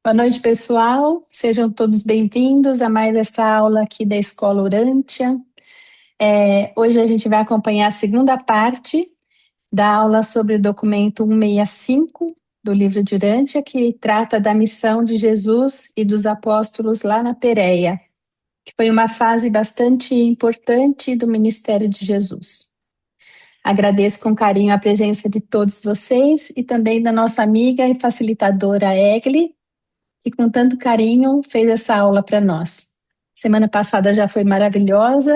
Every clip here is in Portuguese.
Boa noite, pessoal. Sejam todos bem-vindos a mais essa aula aqui da Escola Urântia. Hoje a gente vai acompanhar a segunda parte da aula sobre o documento 165 do livro de Urântia, que trata da missão de Jesus e dos apóstolos lá na Pérea, que foi uma fase bastante importante do ministério de Jesus. Agradeço com carinho a presença de todos vocês e também da nossa amiga e facilitadora Egli, que com tanto carinho fez essa aula para nós. Semana passada já foi maravilhosa,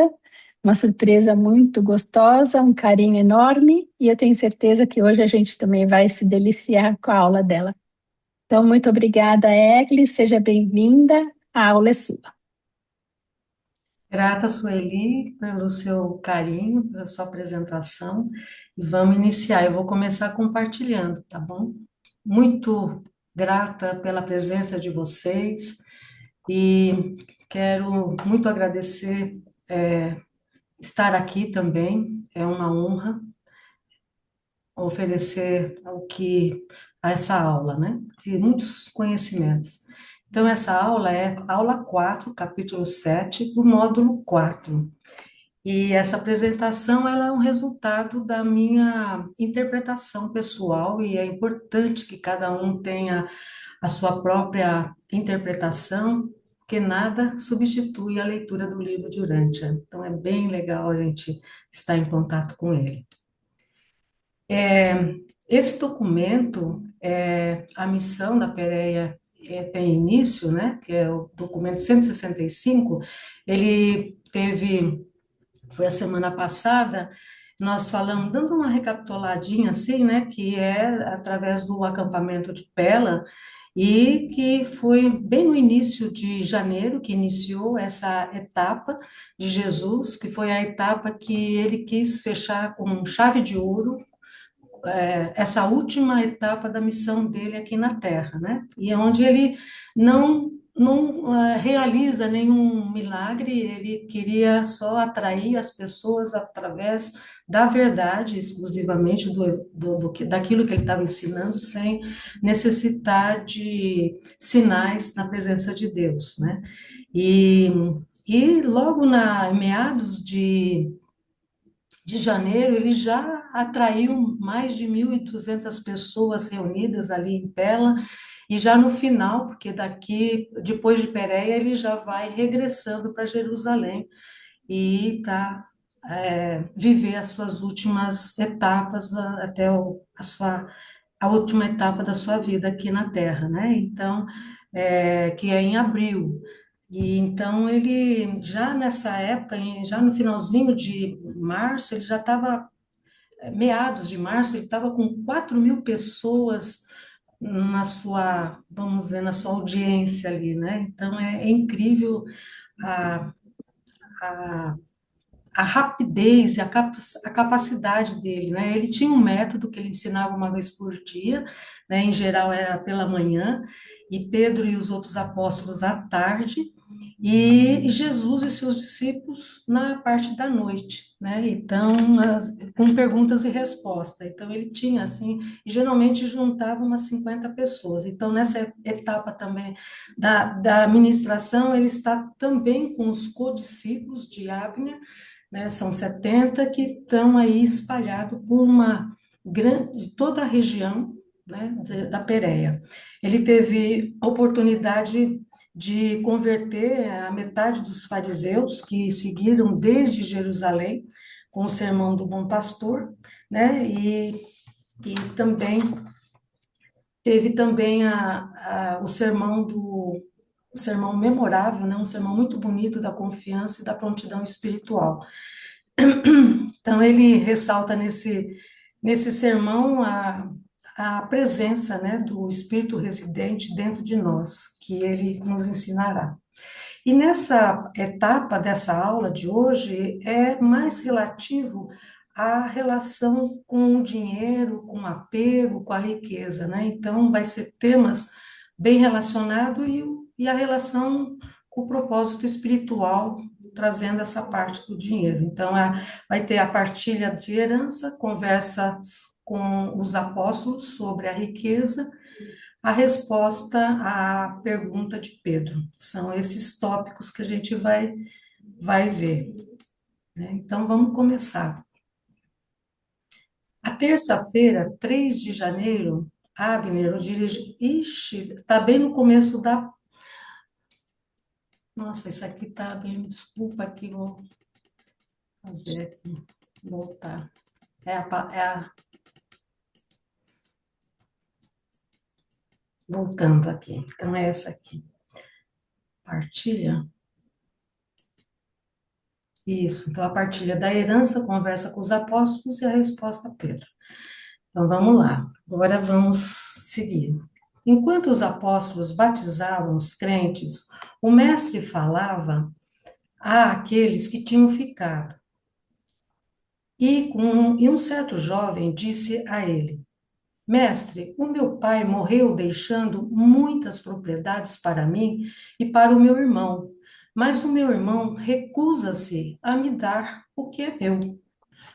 uma surpresa muito gostosa, um carinho enorme, e eu tenho certeza que hoje a gente também vai se deliciar com a aula dela. Então, muito obrigada, Egli, seja bem-vinda, a aula é sua. Grata, Sueli, pelo seu carinho, pela sua apresentação. E vamos iniciar. Eu vou começar compartilhando, tá bom? Muito grata pela presença de vocês e quero muito agradecer, estar aqui também. É uma honra oferecer a essa aula, né? De muitos conhecimentos. Então, essa aula é aula 4, capítulo 7, do módulo 4. E essa apresentação ela é um resultado da minha interpretação pessoal e é importante que cada um tenha a sua própria interpretação, porque nada substitui a leitura do livro de Urântia. Então é bem legal a gente estar em contato com ele. Esse documento, a missão da Pérea tem início, né, que é o documento 165, ele teve foi a semana passada, nós falamos, dando uma recapituladinha assim, né, que é através do acampamento de Pela, e que foi bem no início de janeiro que iniciou essa etapa de Jesus, que foi a etapa que ele quis fechar com chave de ouro, essa última etapa da missão dele aqui na Terra, né? E é onde ele não realiza nenhum milagre, ele queria só atrair as pessoas através da verdade, exclusivamente daquilo que ele estava ensinando, sem necessitar de sinais na presença de Deus, né? E, e logo na meados de janeiro, ele já atraiu mais de 1.200 pessoas reunidas ali em Pela, e já no final, porque daqui, depois de Pérea, ele já vai regressando para Jerusalém e para viver as suas últimas etapas, até a última etapa da sua vida aqui na Terra, né? Então, que é em abril. E então ele já nessa época, já no finalzinho de março, ele já estava, meados de março, ele estava com 4.000 pessoas na sua, vamos dizer, na sua audiência ali, né? Então é incrível a, a, a rapidez e a capacidade dele, né? Ele tinha um método que ele ensinava uma vez por dia, né? Em geral era pela manhã, e Pedro e os outros apóstolos à tarde, e Jesus e seus discípulos na parte da noite, né? Então, com perguntas e respostas. Então, ele tinha, assim, e geralmente juntava umas 50 pessoas. Então, nessa etapa também da ministração, ele está também com os codiscípulos de Abner, né? São 70 que estão aí espalhados por uma grande, toda a região, né, da Pérea. Ele teve a oportunidade de converter a metade dos fariseus que seguiram desde Jerusalém com o sermão do Bom Pastor, né? E também teve também o sermão memorável, né? Um sermão muito bonito da confiança e da prontidão espiritual. Então ele ressalta nesse sermão a presença, né, do Espírito residente dentro de nós, que ele nos ensinará. E nessa etapa dessa aula de hoje é mais relativo à relação com o dinheiro, com o apego, com a riqueza, né? Então, vai ser temas bem relacionados e a relação com o propósito espiritual, trazendo essa parte do dinheiro. Então, vai ter a partilha de herança, conversas com os apóstolos sobre a riqueza, a resposta à pergunta de Pedro. São esses tópicos que a gente vai ver, né? Então, vamos começar. A terça-feira, 3 de janeiro, Agner, eu dirigi. Ixi, está bem no começo da. Nossa, isso aqui está bem. Desculpa aqui, vou fazer aqui. Voltar. Voltando aqui. Então, é essa aqui. Partilha. Isso. Então, a partilha da herança, conversa com os apóstolos e a resposta a Pedro. Então, vamos lá. Agora vamos seguir. Enquanto os apóstolos batizavam os crentes, o mestre falava àqueles que tinham ficado. E um certo jovem disse a ele: Mestre, o meu pai morreu deixando muitas propriedades para mim e para o meu irmão, mas o meu irmão recusa-se a me dar o que é meu.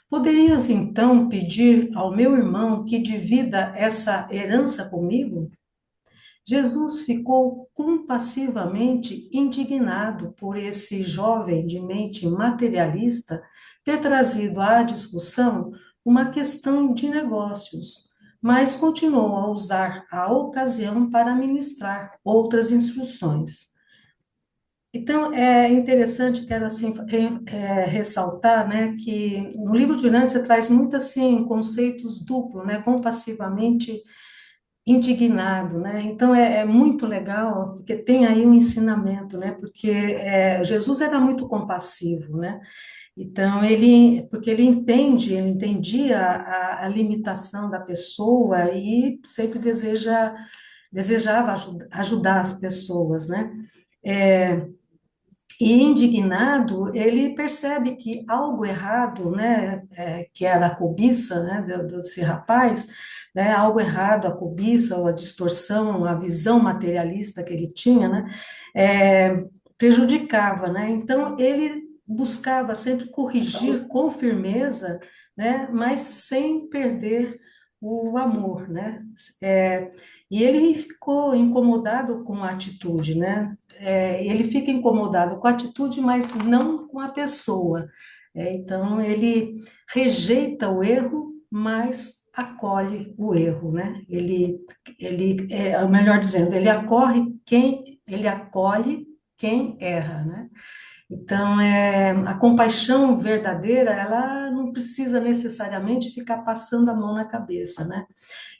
Poderias então pedir ao meu irmão que divida essa herança comigo? Jesus ficou compassivamente indignado por esse jovem de mente materialista ter trazido à discussão uma questão de negócios, mas continuou a usar a ocasião para ministrar outras instruções. Então, é interessante, quero assim, ressaltar, né, que no livro de Urântia traz muito assim conceitos duplos, né, compassivamente indignado, né? Então é muito legal porque tem aí um ensinamento, né? Porque Jesus era muito compassivo, né? Então porque ele entendia a limitação da pessoa e sempre desejava ajudar as pessoas, né? É, e indignado, ele percebe que algo errado, né, que era a cobiça, né, desse rapaz, né, algo errado, a cobiça, ou a distorção, a visão materialista que ele tinha, né, prejudicava, né, então ele buscava sempre corrigir com firmeza, né, mas sem perder o amor, né, e ele ficou incomodado com a atitude, né, ele fica incomodado com a atitude, mas não com a pessoa. Então, ele rejeita o erro, mas acolhe o erro, né? Melhor dizendo, ele acolhe quem erra, né? Então, a compaixão verdadeira, ela não precisa necessariamente ficar passando a mão na cabeça, né?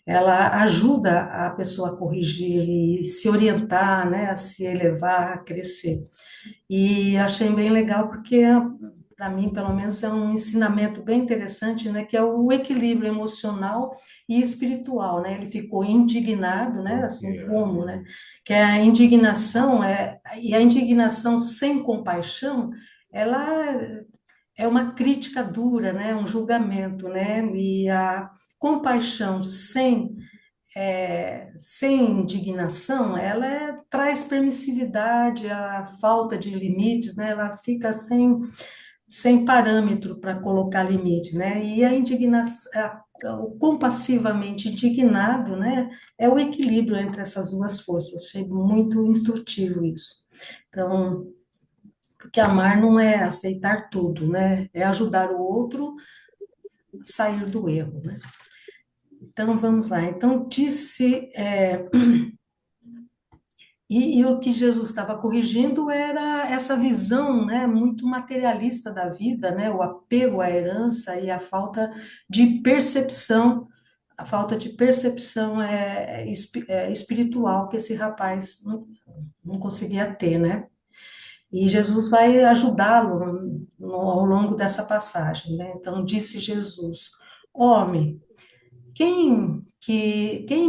Ela ajuda a pessoa a corrigir e se orientar, né, a se elevar, a crescer. E achei bem legal porque, para mim, pelo menos, é um ensinamento bem interessante, né, que é o equilíbrio emocional e espiritual, né? Ele ficou indignado, né, assim como, né, que a indignação e a indignação sem compaixão, ela é uma crítica dura, né, um julgamento, né, e a compaixão sem indignação, ela traz permissividade, a falta de limites, né? Ela fica sem parâmetro para colocar limite, né? E a indignação, o compassivamente indignado, né? É o equilíbrio entre essas duas forças. Achei muito instrutivo isso. Então, porque amar não é aceitar tudo, né? É ajudar o outro a sair do erro, né? Então, vamos lá. Então, e o que Jesus estava corrigindo era essa visão, né, muito materialista da vida, né, o apego à herança e a falta de percepção espiritual que esse rapaz não conseguia ter, né? E Jesus vai ajudá-lo ao longo dessa passagem, né? Então, disse Jesus: Homem, quem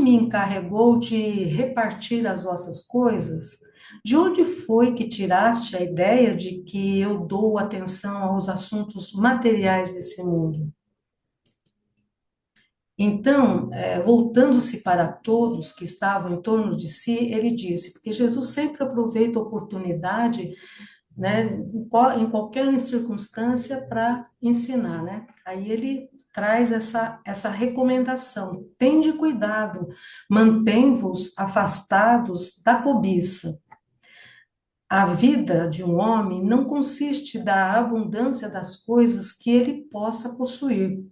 me encarregou de repartir as vossas coisas? De onde foi que tiraste a ideia de que eu dou atenção aos assuntos materiais desse mundo? Então, voltando-se para todos que estavam em torno de si, ele disse, porque Jesus sempre aproveita a oportunidade né, em qualquer circunstância para ensinar, né? Aí ele traz essa recomendação: tende cuidado, mantém-vos afastados da cobiça. A vida de um homem não consiste da abundância das coisas que ele possa possuir.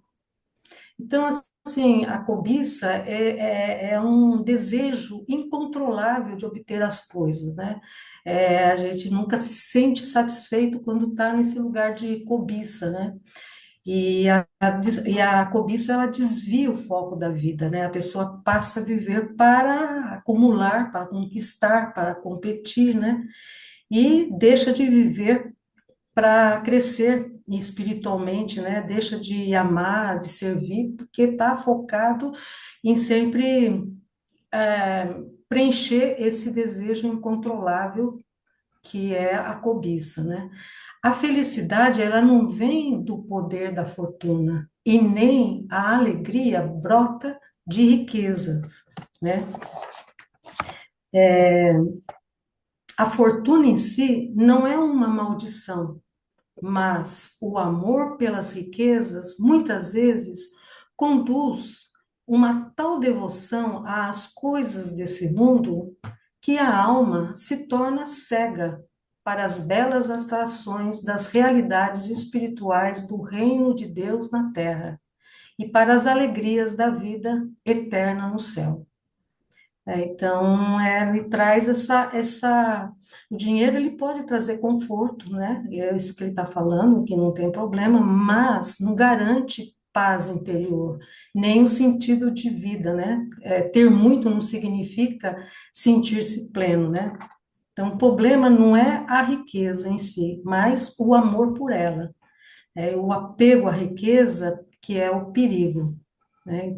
Então, assim, a cobiça é um desejo incontrolável de obter as coisas, né? A gente nunca se sente satisfeito quando está nesse lugar de cobiça, né? E a cobiça, ela desvia o foco da vida, né? A pessoa passa a viver para acumular, para conquistar, para competir, né? E deixa de viver para crescer espiritualmente, né? Deixa de amar, de servir, porque está focado em sempre preencher esse desejo incontrolável que é a cobiça, né? A felicidade, ela não vem do poder da fortuna e nem a alegria brota de riquezas, né? A fortuna em si não é uma maldição, mas o amor pelas riquezas muitas vezes conduz uma tal devoção às coisas desse mundo que a alma se torna cega para as belas atrações das realidades espirituais do reino de Deus na terra e para as alegrias da vida eterna no céu. Então, ele traz o dinheiro ele pode trazer conforto, né? É isso que ele está falando, que não tem problema, mas não garante paz interior, nem o sentido de vida, né? Ter muito não significa sentir-se pleno, né? Então, o problema não é a riqueza em si, mas o amor por ela, o apego à riqueza que é o perigo, né?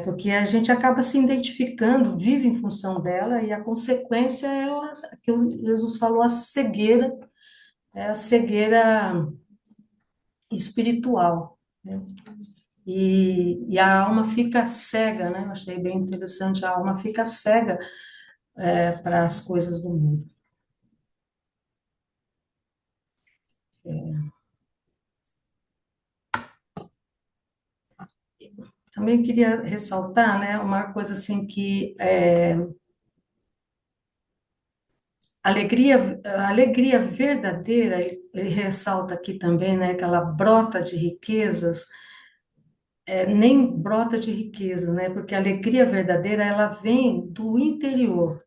Porque a gente acaba se identificando, vive em função dela, e a consequência é que Jesus falou, a cegueira, é a cegueira espiritual, né? E a alma fica cega, né? Eu achei bem interessante, a alma fica cega para as coisas do mundo. Também queria ressaltar, né, uma coisa assim que a alegria verdadeira, ele ressalta aqui também, né, que ela brota de riquezas, nem brota de riqueza, né? Porque a alegria verdadeira, ela vem do interior,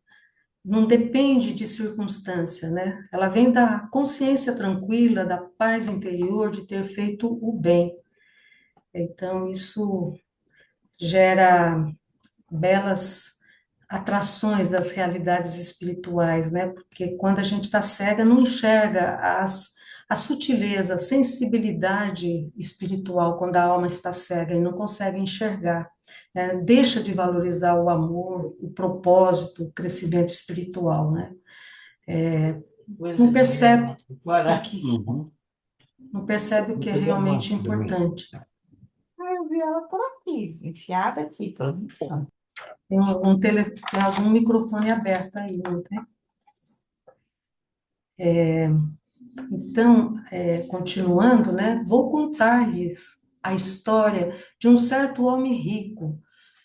não depende de circunstância, né? Ela vem da consciência tranquila, da paz interior, de ter feito o bem. Então, isso gera belas atrações das realidades espirituais, né? Porque quando a gente está cega, não enxerga a sutileza, a sensibilidade espiritual quando a alma está cega e não consegue enxergar, né? Deixa de valorizar o amor, o propósito, o crescimento espiritual, né? Não percebe o que, não percebe o que é realmente importante. Eu vi ela por aqui, enfiada aqui, produção. Tem algum microfone aberto aí, não tem? Então, continuando, né, vou contar-lhes a história de um certo homem rico,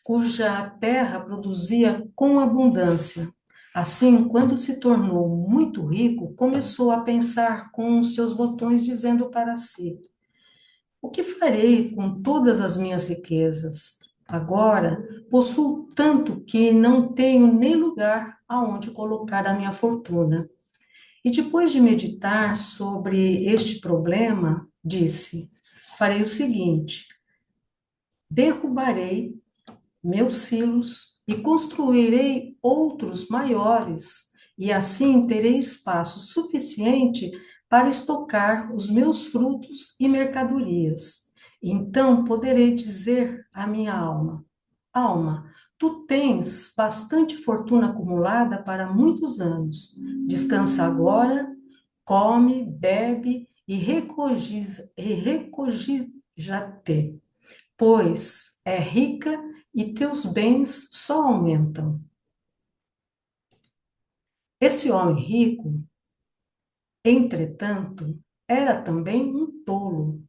cuja terra produzia com abundância. Assim, quando se tornou muito rico, começou a pensar com os seus botões, dizendo para si: o que farei com todas as minhas riquezas? Agora possuo tanto que não tenho nem lugar aonde colocar a minha fortuna. E depois de meditar sobre este problema, disse: farei o seguinte: derrubarei meus silos e construirei outros maiores, e assim terei espaço suficiente para estocar os meus frutos e mercadorias. Então poderei dizer à minha alma: alma, tu tens bastante fortuna acumulada para muitos anos. Descansa agora, come, bebe e recogija-te, pois é rica e teus bens só aumentam. Esse homem rico, Entretanto, era também um tolo.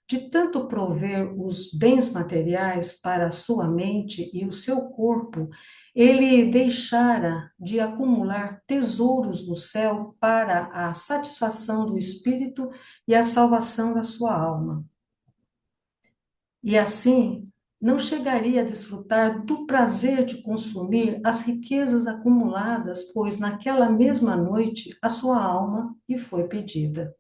De tanto prover os bens materiais para a sua mente e o seu corpo, ele deixara de acumular tesouros no céu para a satisfação do espírito e a salvação da sua alma. E assim, não chegaria a desfrutar do prazer de consumir as riquezas acumuladas, pois naquela mesma noite a sua alma lhe foi pedida.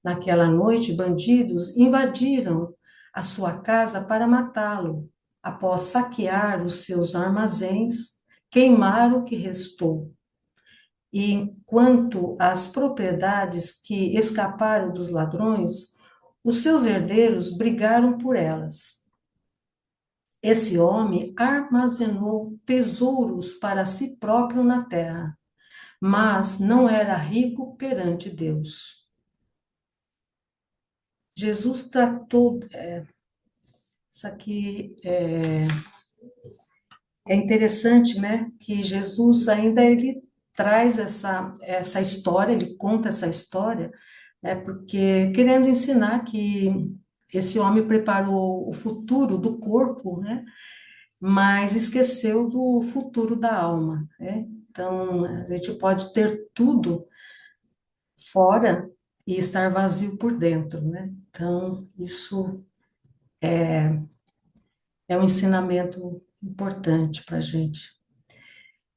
Naquela noite, bandidos invadiram a sua casa para matá-lo. Após saquear os seus armazéns, queimar o que restou. E enquanto as propriedades que escaparam dos ladrões, os seus herdeiros brigaram por elas. Esse homem armazenou tesouros para si próprio na terra, mas não era rico perante Deus. Jesus tratou. Isso aqui é interessante, né? Que Jesus ainda ele traz essa história, ele conta essa história, né? Porque querendo ensinar que esse homem preparou o futuro do corpo, né? Mas esqueceu do futuro da alma, né? Então, a gente pode ter tudo fora e estar vazio por dentro, né? Então, isso é um ensinamento importante para a gente.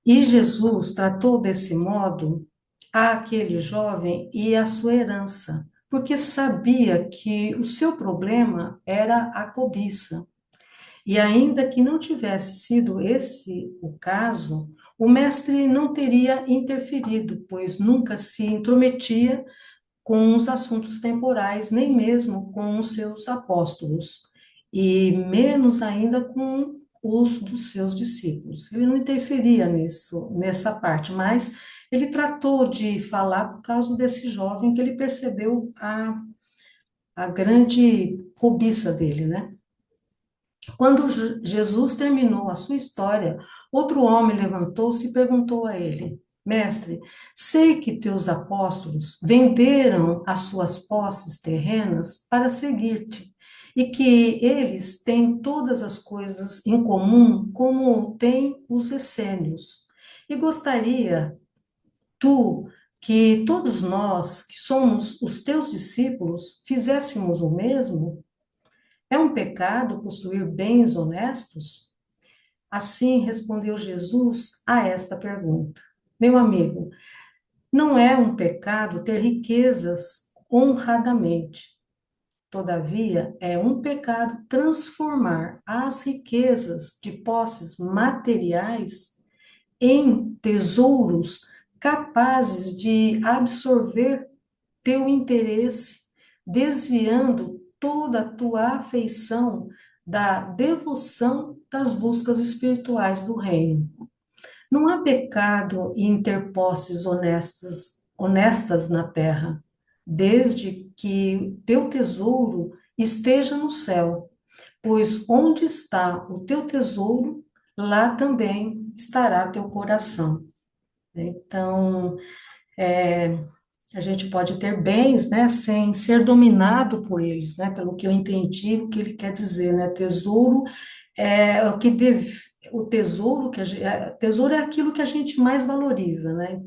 E Jesus tratou desse modo aquele jovem e a sua herança, porque sabia que o seu problema era a cobiça. E ainda que não tivesse sido esse o caso, o mestre não teria interferido, pois nunca se intrometia com os assuntos temporais, nem mesmo com os seus apóstolos, e menos ainda com os dos seus discípulos. Ele não interferia nessa parte, mas ele tratou de falar por causa desse jovem que ele percebeu a grande cobiça dele, né? Quando Jesus terminou a sua história, outro homem levantou-se e perguntou a ele: Mestre, sei que teus apóstolos venderam as suas posses terrenas para seguir-te, e que eles têm todas as coisas em comum, como têm os essênios. E gostaria tu que todos nós, que somos os teus discípulos, fizéssemos o mesmo? É um pecado possuir bens honestos? Assim respondeu Jesus a esta pergunta. Meu amigo, não é um pecado ter riquezas honradamente. Todavia, é um pecado transformar as riquezas de posses materiais em tesouros capazes de absorver teu interesse, desviando toda a tua afeição da devoção das buscas espirituais do reino. Não há pecado em ter posses honestas na terra, desde que teu tesouro esteja no céu, pois onde está o teu tesouro, lá também estará teu coração. Então, a gente pode ter bens, né, sem ser dominado por eles, né, pelo que eu entendi, o que ele quer dizer, né, tesouro é o que o tesouro tesouro é aquilo que a gente mais valoriza, né,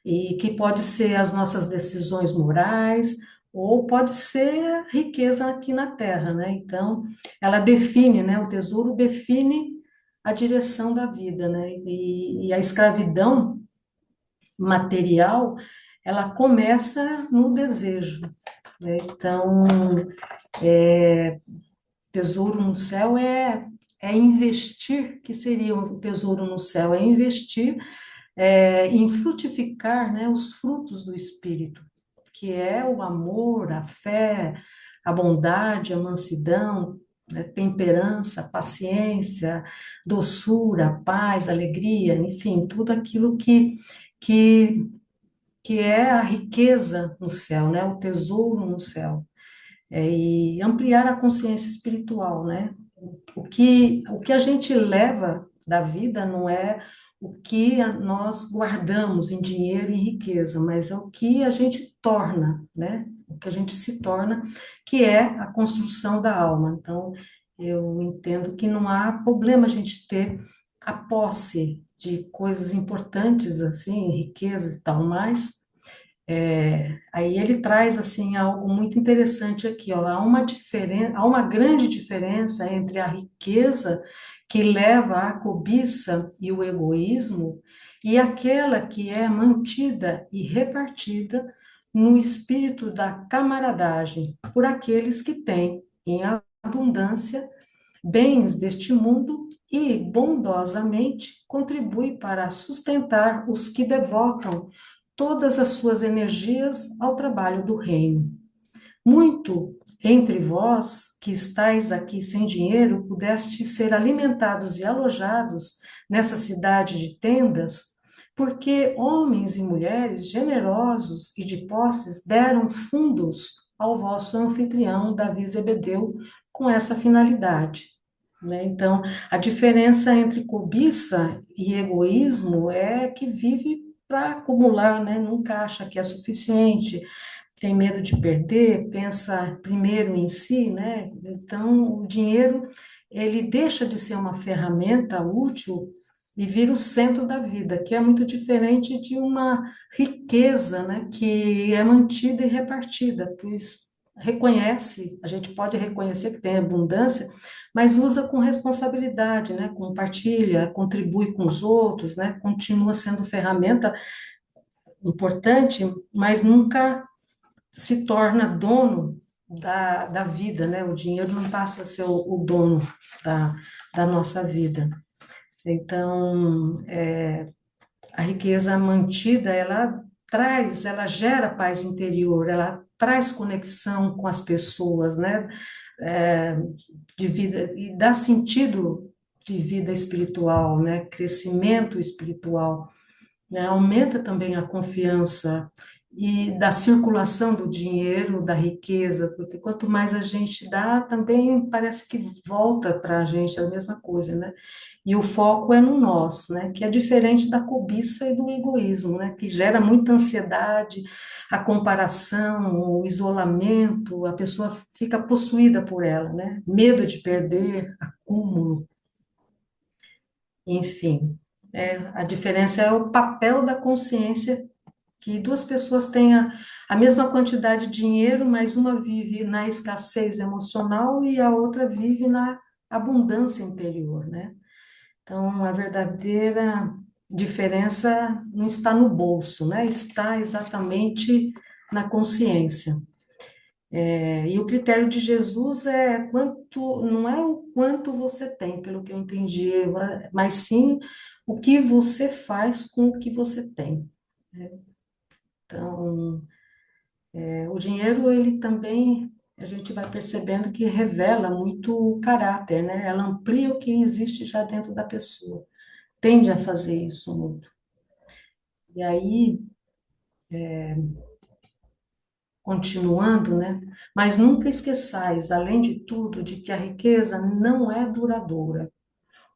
e que pode ser as nossas decisões morais, ou pode ser a riqueza aqui na terra, né, então, ela define, né, o tesouro define a direção da vida, né, e a escravidão material, ela começa no desejo, né? Então, tesouro no céu é investir, que seria o tesouro no céu, é investir em frutificar, né, os frutos do Espírito, que é o amor, a fé, a bondade, a mansidão, né, temperança, paciência, doçura, paz, alegria, enfim, tudo aquilo que que é a riqueza no céu, né? O tesouro no céu. E ampliar a consciência espiritual, né? O que a gente leva da vida não é o que nós guardamos em dinheiro e em riqueza, mas é o que a gente torna, né? O que a gente se torna, que é a construção da alma. Então, eu entendo que não há problema a gente ter a posse de coisas importantes, assim, riqueza e tal, mas aí ele traz assim algo muito interessante aqui, ó. Há uma grande diferença entre a riqueza que leva à cobiça e o egoísmo e aquela que é mantida e repartida no espírito da camaradagem por aqueles que têm em abundância bens deste mundo e bondosamente contribui para sustentar os que devotam todas as suas energias ao trabalho do reino. Muito entre vós que estáis aqui sem dinheiro, pudeste ser alimentados e alojados nessa cidade de tendas, porque homens e mulheres generosos e de posses deram fundos ao vosso anfitrião Davi Zebedeu com essa finalidade. Né? Então, a diferença entre cobiça e egoísmo é que vive para acumular, né? Nunca acha que é suficiente, tem medo de perder, pensa primeiro em si, né? Então, o dinheiro, ele deixa de ser uma ferramenta útil e vira o centro da vida, que é muito diferente de uma riqueza, né, que é mantida e repartida, pois reconhece, a gente pode reconhecer que tem abundância, mas usa com responsabilidade, né, compartilha, contribui com os outros, né, continua sendo ferramenta importante, mas nunca se torna dono da vida, né? O dinheiro não passa a ser o dono da, da nossa vida. Então, a riqueza mantida, ela gera paz interior, ela traz conexão com as pessoas, né? É, de vida, e dá sentido de vida espiritual, né? Crescimento espiritual, né? Aumenta também a confiança e da circulação do dinheiro, da riqueza, porque quanto mais a gente dá, também parece que volta para a gente a mesma coisa, né? E o foco é no nós, né? Que é diferente da cobiça e do egoísmo, né? Que gera muita ansiedade, a comparação, o isolamento, a pessoa fica possuída por ela, né? Medo de perder, acúmulo, enfim. A diferença é o papel da consciência que duas pessoas têm a mesma quantidade de dinheiro, mas uma vive na escassez emocional e a outra vive na abundância interior, né? Então, a verdadeira diferença não está no bolso, né? Está exatamente na consciência. E o critério de Jesus é quanto, não é o quanto você tem, pelo que eu entendi, mas sim o que você faz com o que você tem. Então, o dinheiro, ele também, a gente vai percebendo que revela muito o caráter, né? Ela amplia o que existe já dentro da pessoa. Tende a fazer isso muito. E aí, continuando, né? Mas nunca esqueçais, além de tudo, de que a riqueza não é duradoura.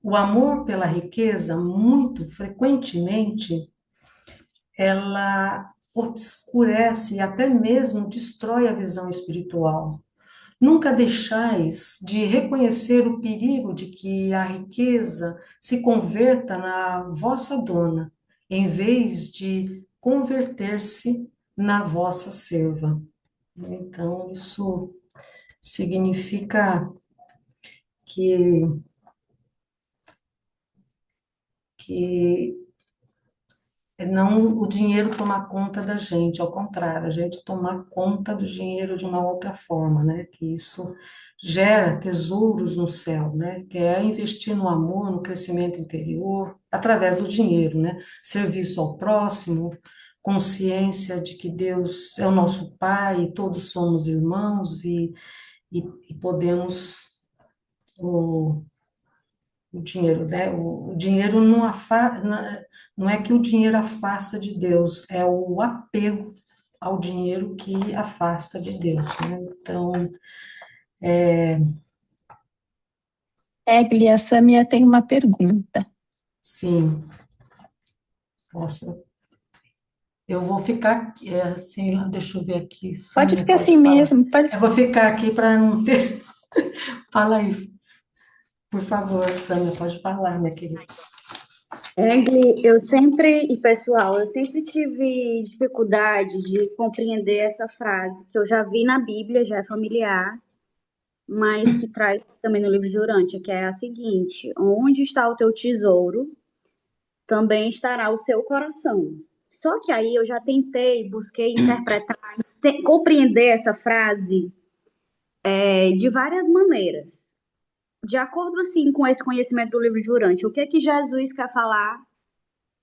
O amor pela riqueza, muito frequentemente, ela obscurece e até mesmo destrói a visão espiritual. Nunca deixais de reconhecer o perigo de que a riqueza se converta na vossa dona, em vez de converter-se na vossa serva. Então, isso significa que, que não o dinheiro tomar conta da gente, ao contrário, a gente tomar conta do dinheiro de uma outra forma, né? Que isso gera tesouros no céu, né? Que é investir no amor, no crescimento interior, através do dinheiro, né? Serviço ao próximo, consciência de que Deus é o nosso Pai, e todos somos irmãos e podemos o dinheiro, né? O dinheiro não é que o dinheiro afasta de Deus, é o apego ao dinheiro que afasta de Deus, né? Então, Egli, a Samia tem uma pergunta. sim, Essa, eu vou ficar assim, deixa eu ver aqui, Pode Sâmia, ficar pode assim falar. mesmo, pode Eu ficar. vou ficar aqui para não ter. Fala aí, por favor, Sâmia, pode falar, minha querida. Egli, e pessoal, eu sempre tive dificuldade de compreender essa frase, que eu já vi na Bíblia, já é familiar, mas que traz também no livro de Urântia, que é a seguinte: onde está o teu tesouro, também estará o seu coração. Só que aí eu já tentei, busquei interpretar, compreender essa frase de várias maneiras. De acordo assim com esse conhecimento do livro de Urântia, o que é que Jesus quer falar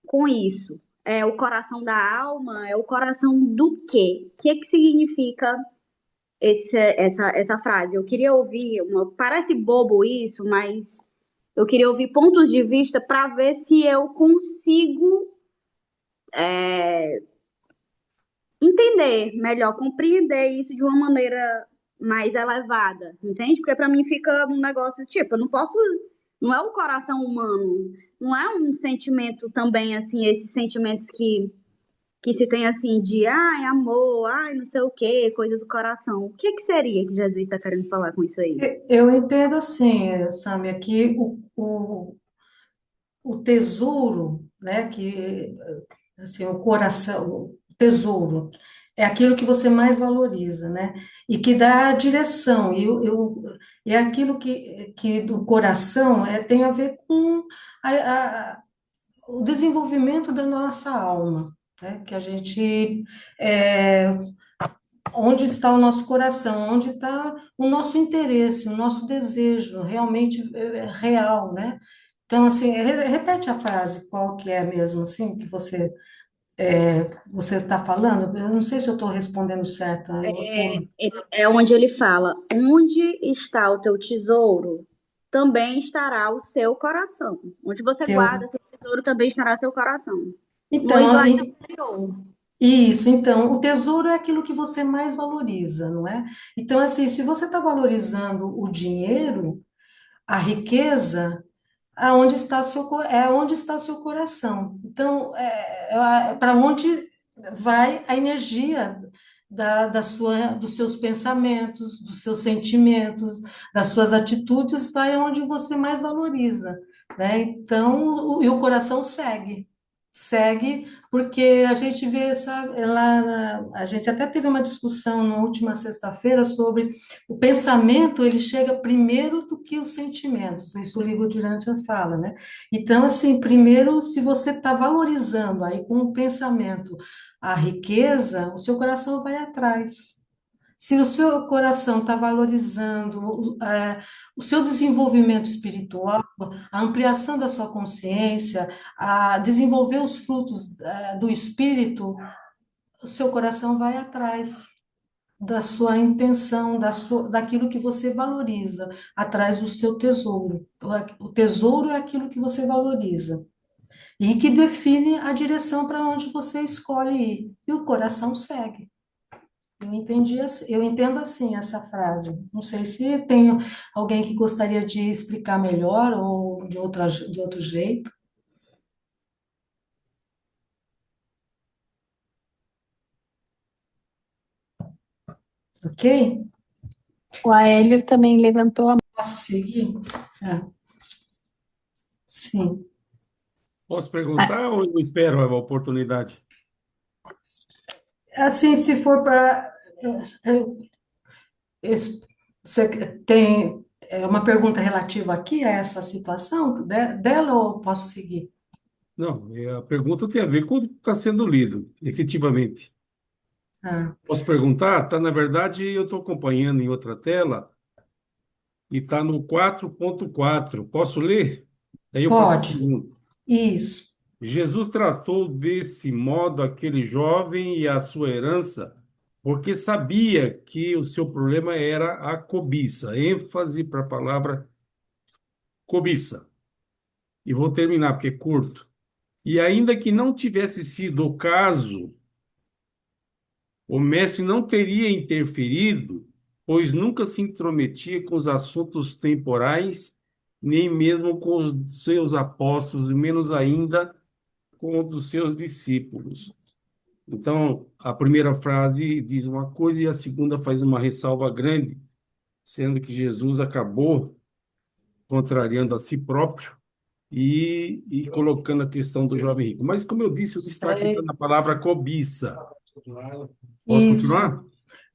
com isso? É o coração da alma? É o coração do quê? O que é que significa essa frase? Eu queria ouvir, parece bobo isso, mas eu queria ouvir pontos de vista para ver se eu consigo entender melhor, compreender isso de uma maneira mais elevada, entende? Porque para mim fica um negócio tipo, eu não posso, não é o coração humano, não é um sentimento também assim, esses sentimentos que se tem assim de ai, amor, ai, não sei o quê, coisa do coração. O que que seria que Jesus está querendo falar com isso aí? Eu entendo assim, Sâmia, que o tesouro, né, que assim, o coração, o tesouro é aquilo que você mais valoriza, né? E que dá a direção. É aquilo que do coração tem a ver com o desenvolvimento da nossa alma, né? Que a gente é, onde está o nosso coração, onde está o nosso interesse, o nosso desejo realmente real, né? Então, assim, repete a frase, qual que é mesmo, assim, que você está falando? Eu não sei se eu estou respondendo certo. É onde ele fala: onde está o teu tesouro, também estará o seu coração. Onde você guarda Eu, seu tesouro, também estará seu coração. No então, slide anterior. isso, então, o tesouro é aquilo que você mais valoriza, não é? Então, assim, se você está valorizando o dinheiro, a riqueza, aonde está onde está o seu coração. Então, para onde vai a energia dos seus pensamentos, dos seus sentimentos, das suas atitudes, vai aonde você mais valoriza, né? Então, e o coração segue, porque a gente vê, sabe, a gente até teve uma discussão na última sexta-feira sobre o pensamento, ele chega primeiro do que os sentimentos, isso o livro de Urântia fala, né? Então, assim, primeiro, se você está valorizando aí com o pensamento a riqueza, o seu coração vai atrás. Se o seu coração está valorizando o seu desenvolvimento espiritual, a ampliação da sua consciência, a desenvolver os frutos do espírito, o seu coração vai atrás da sua intenção, daquilo que você valoriza, atrás do seu tesouro. O tesouro é aquilo que você valoriza e que define a direção para onde você escolhe ir. E o coração segue. Eu entendo assim essa frase. Não sei se tem alguém que gostaria de explicar melhor ou de outro jeito, ok? O Aélio também levantou a mão. Posso seguir? Ah, sim. Posso Ah, perguntar ou eu espero a oportunidade? Assim, se for para. Você tem uma pergunta relativa aqui a essa situação dela ou posso seguir? Não, a pergunta tem a ver com o que está sendo lido, efetivamente. Ah, Posso perguntar? Tá, na verdade, eu estou acompanhando em outra tela e está no 4.4. Posso ler? Aí eu faço a pode. pergunta. Isso. Jesus tratou desse modo aquele jovem e a sua herança, porque sabia que o seu problema era a cobiça. ênfase para a palavra cobiça. E vou terminar, porque é curto. E ainda que não tivesse sido o caso, o mestre não teria interferido, pois nunca se intrometia com os assuntos temporais, nem mesmo com os seus apóstolos, e menos ainda com o dos seus discípulos. Então, a primeira frase diz uma coisa e a segunda faz uma ressalva grande, sendo que Jesus acabou contrariando a si próprio e colocando a questão do jovem rico. Mas, como eu disse, o destaque está na palavra cobiça. Posso Isso, continuar?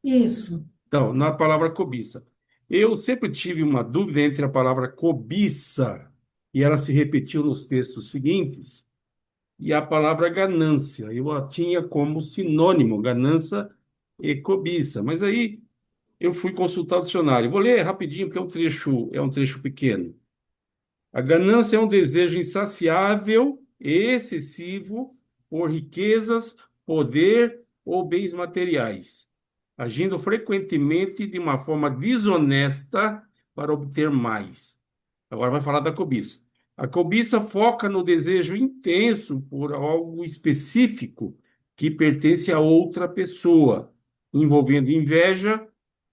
isso. Então, na palavra cobiça. Eu sempre tive uma dúvida entre a palavra cobiça, e ela se repetiu nos textos seguintes, e a palavra ganância. Eu a tinha como sinônimo, ganância e cobiça. Mas aí eu fui consultar o dicionário. Vou ler rapidinho, porque é um trecho pequeno. A ganância é um desejo insaciável e excessivo por riquezas, poder ou bens materiais, agindo frequentemente de uma forma desonesta para obter mais. Agora vai falar da cobiça. A cobiça foca no desejo intenso por algo específico que pertence a outra pessoa, envolvendo inveja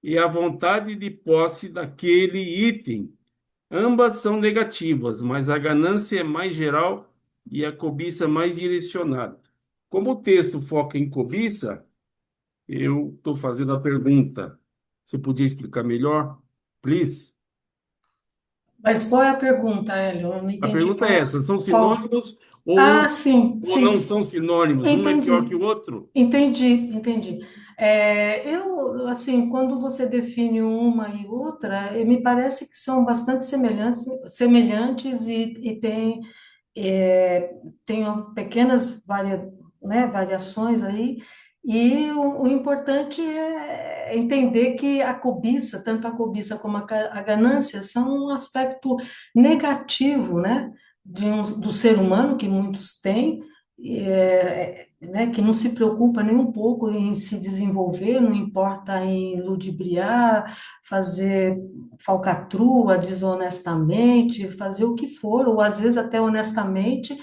e a vontade de posse daquele item. Ambas são negativas, mas a ganância é mais geral e a cobiça mais direcionada. Como o texto foca em cobiça, eu estou fazendo a pergunta. Você podia explicar melhor? Please. Mas qual é a pergunta, Hélio? Eu não A entendi pergunta é qual, essa: são qual. sinônimos Ah, sim, ou não sim. são sinônimos? Um é pior que Entendi. o outro? Entendi. Eu, assim, quando você define uma e outra, me parece que são bastante semelhantes e é, tem pequenas variações aí, e o importante é entender que a cobiça, tanto a cobiça como a ganância, são um aspecto negativo, né, do ser humano, que muitos têm, né, que não se preocupa nem um pouco em se desenvolver, não importa em ludibriar, fazer falcatrua, desonestamente, fazer o que for, ou às vezes até honestamente,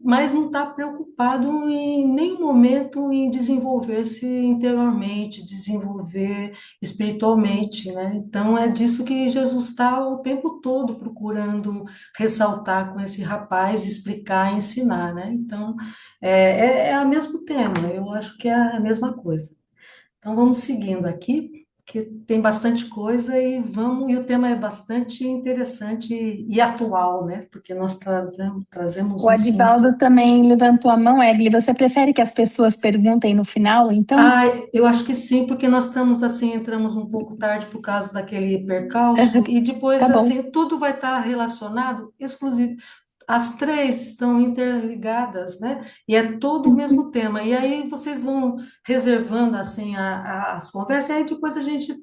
mas não está preocupado em nenhum momento em desenvolver-se interiormente, desenvolver espiritualmente, né? Então é disso que Jesus está o tempo todo procurando ressaltar com esse rapaz, explicar, ensinar, né? Então é o mesmo tema, eu acho que é a mesma coisa. Então vamos seguindo aqui, que tem bastante coisa e o tema é bastante interessante e atual, né? Porque nós trazemos O um assunto. Adivaldo também levantou a mão, Egli. Você prefere que as pessoas perguntem no final, então? Ah, eu acho que sim, porque nós estamos assim, entramos um pouco tarde por causa daquele percalço, e Tá depois bom. assim, tudo vai estar relacionado, exclusivo. As três estão interligadas, né? E é todo o mesmo Uhum. tema. E aí vocês vão reservando assim as conversas, e aí depois a gente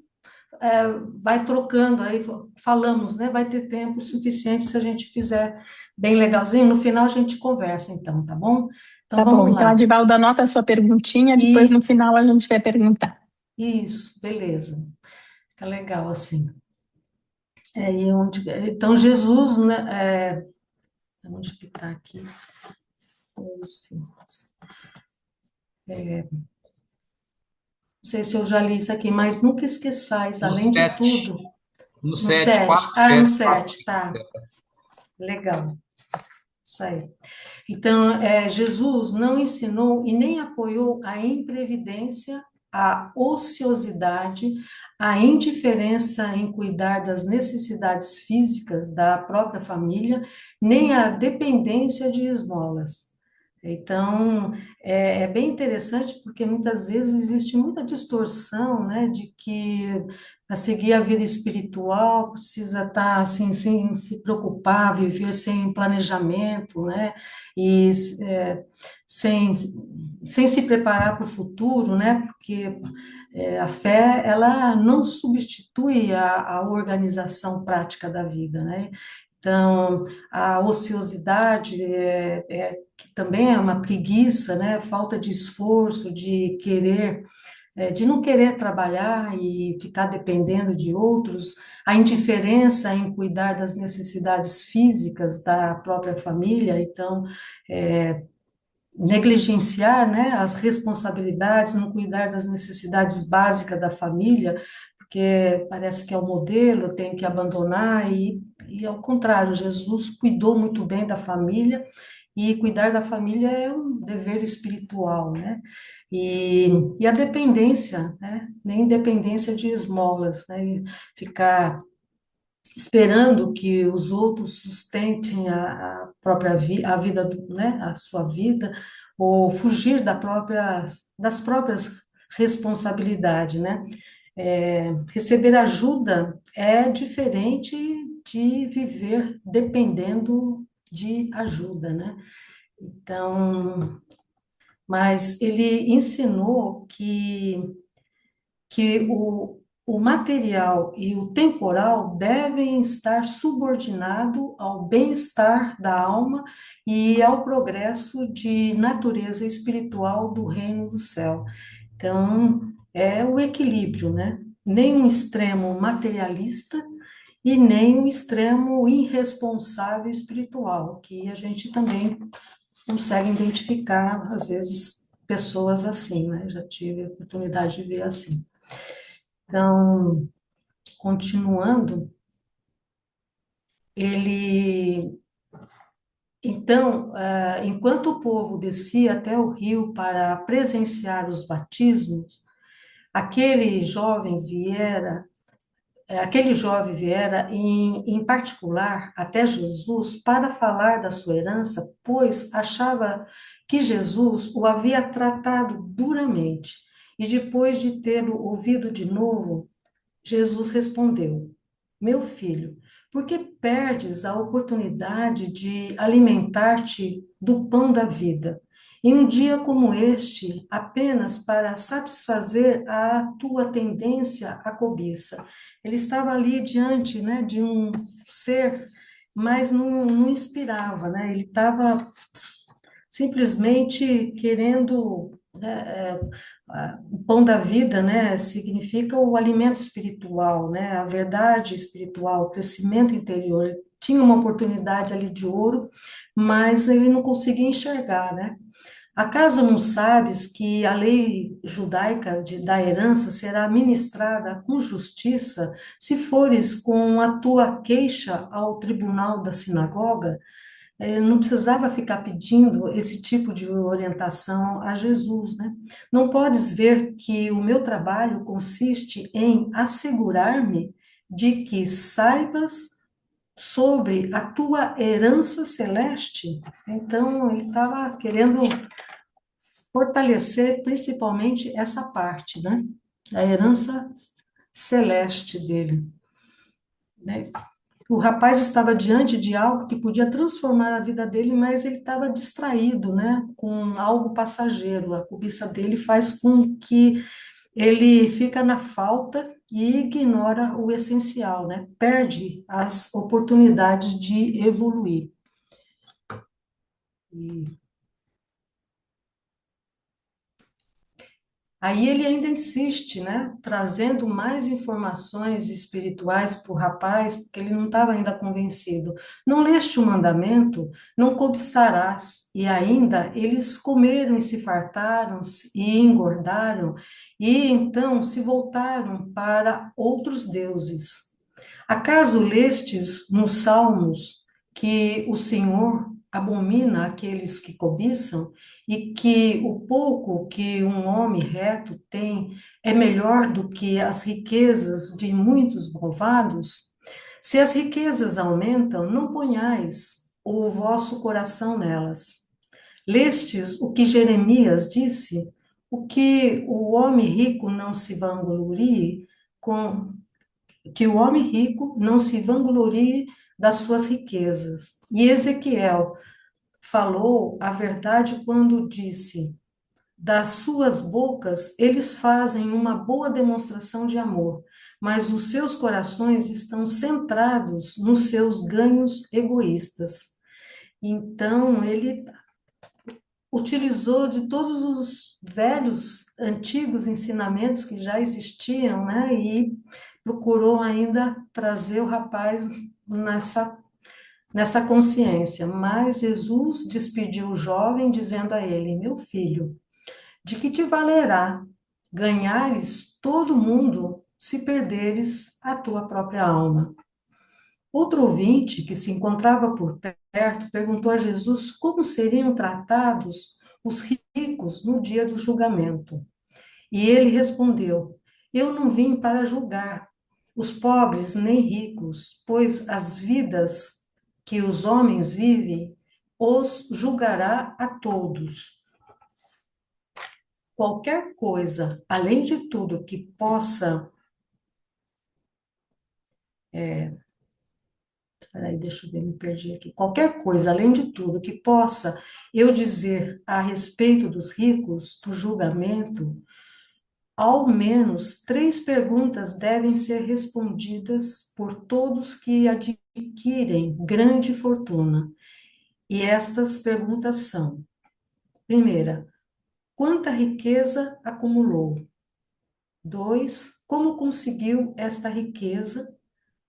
vai trocando, aí falamos, né? Vai ter tempo suficiente se a gente fizer bem legalzinho. No final a gente conversa, então, tá bom? Então Tá bom. vamos Então, lá. Adivaldo, anota a sua perguntinha, depois no E final a gente vai perguntar. isso, beleza. Fica legal assim. Então Jesus, né? Onde que está aqui? Isso. Não sei se eu já li isso aqui, mas nunca esqueçais, No além de 7. tudo, No no 7, 7. 4, Ah, no 7, 4, 7, 5. tá. Legal. Isso aí. Então, Jesus não ensinou e nem apoiou a imprevidência, a ociosidade, a indiferença em cuidar das necessidades físicas da própria família, nem a dependência de esmolas. Então, é bem interessante porque muitas vezes existe muita distorção, né, de que para seguir a vida espiritual precisa estar assim, sem se preocupar, viver sem planejamento, né, e sem, sem se preparar para o futuro, né, porque a fé, ela não substitui a organização prática da vida, né, então, a ociosidade que também é uma preguiça, né? Falta de esforço, de não querer trabalhar e ficar dependendo de outros, a indiferença em cuidar das necessidades físicas da própria família, então, negligenciar, né, as responsabilidades, não cuidar das necessidades básicas da família, porque parece que é o modelo, tem que abandonar, e ao contrário, Jesus cuidou muito bem da família, e cuidar da família é um dever espiritual, né? E a dependência, né? Nem dependência de esmolas, né? E ficar esperando que os outros sustentem a própria a vida, né? A sua vida, ou fugir das próprias responsabilidades, né? Receber ajuda é diferente de viver dependendo de ajuda, né? Então, mas ele ensinou que o material e o temporal devem estar subordinados ao bem-estar da alma e ao progresso de natureza espiritual do reino do céu. Então, é o equilíbrio, né? Nem um extremo materialista e nem um extremo irresponsável espiritual, que a gente também consegue identificar, às vezes, pessoas assim, né? Já tive a oportunidade de ver assim. Então, continuando, ele. Então, enquanto o povo descia até o rio para presenciar os batismos, aquele jovem viera aquele jovem viera, em particular, até Jesus para falar da sua herança, pois achava que Jesus o havia tratado duramente. E depois de tê-lo ouvido de novo, Jesus respondeu: Meu filho, por que perdes a oportunidade de alimentar-te do pão da vida? Em um dia como este, apenas para satisfazer a tua tendência à cobiça. Ele estava ali diante, né, de um ser, mas não inspirava, né? Ele estava simplesmente querendo, né, o pão da vida, né, significa o alimento espiritual, né, a verdade espiritual, o crescimento interior. Ele tinha uma oportunidade ali de ouro, mas ele não conseguia enxergar, né? Acaso não sabes que a lei judaica da herança será ministrada com justiça se fores com a tua queixa ao tribunal da sinagoga? Não precisava ficar pedindo esse tipo de orientação a Jesus, né? Não podes ver que o meu trabalho consiste em assegurar-me de que saibas sobre a tua herança celeste? Então, ele estava querendo fortalecer principalmente essa parte, né? A herança celeste dele, né? O rapaz estava diante de algo que podia transformar a vida dele, mas ele estava distraído, né, com algo passageiro. A cobiça dele faz com que ele fica na falta e ignora o essencial, né? Perde as oportunidades de evoluir. E aí ele ainda insiste, né, trazendo mais informações espirituais para o rapaz, porque ele não estava ainda convencido. Não leste o mandamento, não cobiçarás. E ainda eles comeram e se fartaram e engordaram, e então se voltaram para outros deuses. Acaso lestes nos Salmos que o Senhor abomina aqueles que cobiçam e que o pouco que um homem reto tem é melhor do que as riquezas de muitos malvados? Se as riquezas aumentam, não ponhais o vosso coração nelas. Lestes o que Jeremias disse? O que o homem rico não se vanglorie com que o homem rico não se vanglorie das suas riquezas. E Ezequiel falou a verdade quando disse: das suas bocas eles fazem uma boa demonstração de amor, mas os seus corações estão centrados nos seus ganhos egoístas. Então, ele utilizou de todos os velhos, antigos ensinamentos que já existiam, né? E procurou ainda trazer o rapaz nessa consciência. Mas Jesus despediu o jovem, dizendo a ele: Meu filho, de que te valerá ganhares todo mundo se perderes a tua própria alma? Outro ouvinte, que se encontrava por perto, perguntou a Jesus como seriam tratados os ricos no dia do julgamento. E ele respondeu: Eu não vim para julgar os pobres nem ricos, pois as vidas que os homens vivem os julgará a todos. Qualquer coisa, além de tudo, que possa. Peraí, deixa eu ver, me perdi aqui. Qualquer coisa, além de tudo, que possa eu dizer a respeito dos ricos, do julgamento, ao menos 3 perguntas devem ser respondidas por todos que adquirem grande fortuna. E estas perguntas são: primeira, quanta riqueza acumulou? 2, como conseguiu esta riqueza?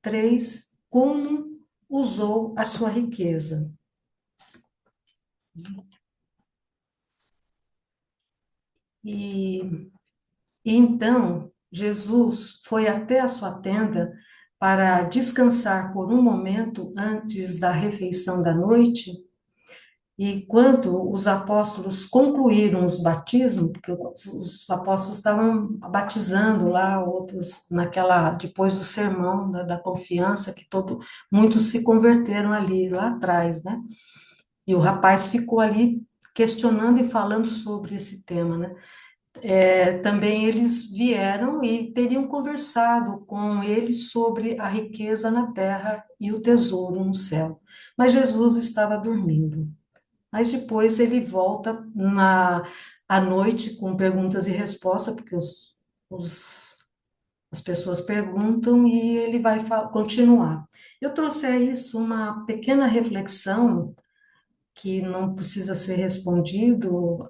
3, como usou a sua riqueza? E, e então Jesus foi até a sua tenda para descansar por um momento antes da refeição da noite. E quando os apóstolos concluíram os batismos, porque os apóstolos estavam batizando lá, outros naquela, depois do sermão da confiança, que muitos se converteram ali, lá atrás, né? E o rapaz ficou ali questionando e falando sobre esse tema, né? Também eles vieram e teriam conversado com ele sobre a riqueza na terra e o tesouro no céu. Mas Jesus estava dormindo. Mas depois ele volta à noite com perguntas e respostas, porque as pessoas perguntam e ele vai continuar. Eu trouxe a isso uma pequena reflexão que não precisa ser respondido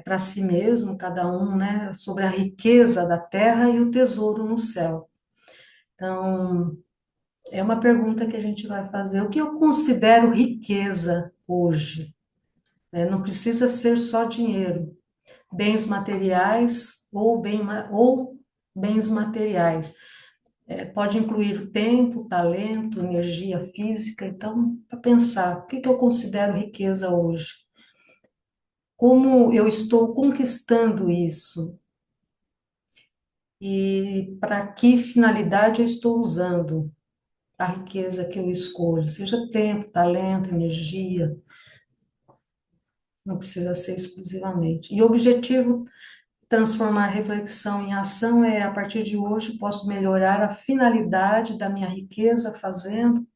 para si mesmo, cada um, né, sobre a riqueza da terra e o tesouro no céu. Então, é uma pergunta que a gente vai fazer. O que eu considero riqueza hoje? Não precisa ser só dinheiro, bens materiais ou bens materiais. Pode incluir o tempo, talento, energia física. Então, para pensar, o que eu considero riqueza hoje? Como eu estou conquistando isso? E para que finalidade eu estou usando a riqueza que eu escolho? Seja tempo, talento, energia, não precisa ser exclusivamente. E o objetivo transformar a reflexão em ação a partir de hoje, posso melhorar a finalidade da minha riqueza fazendo,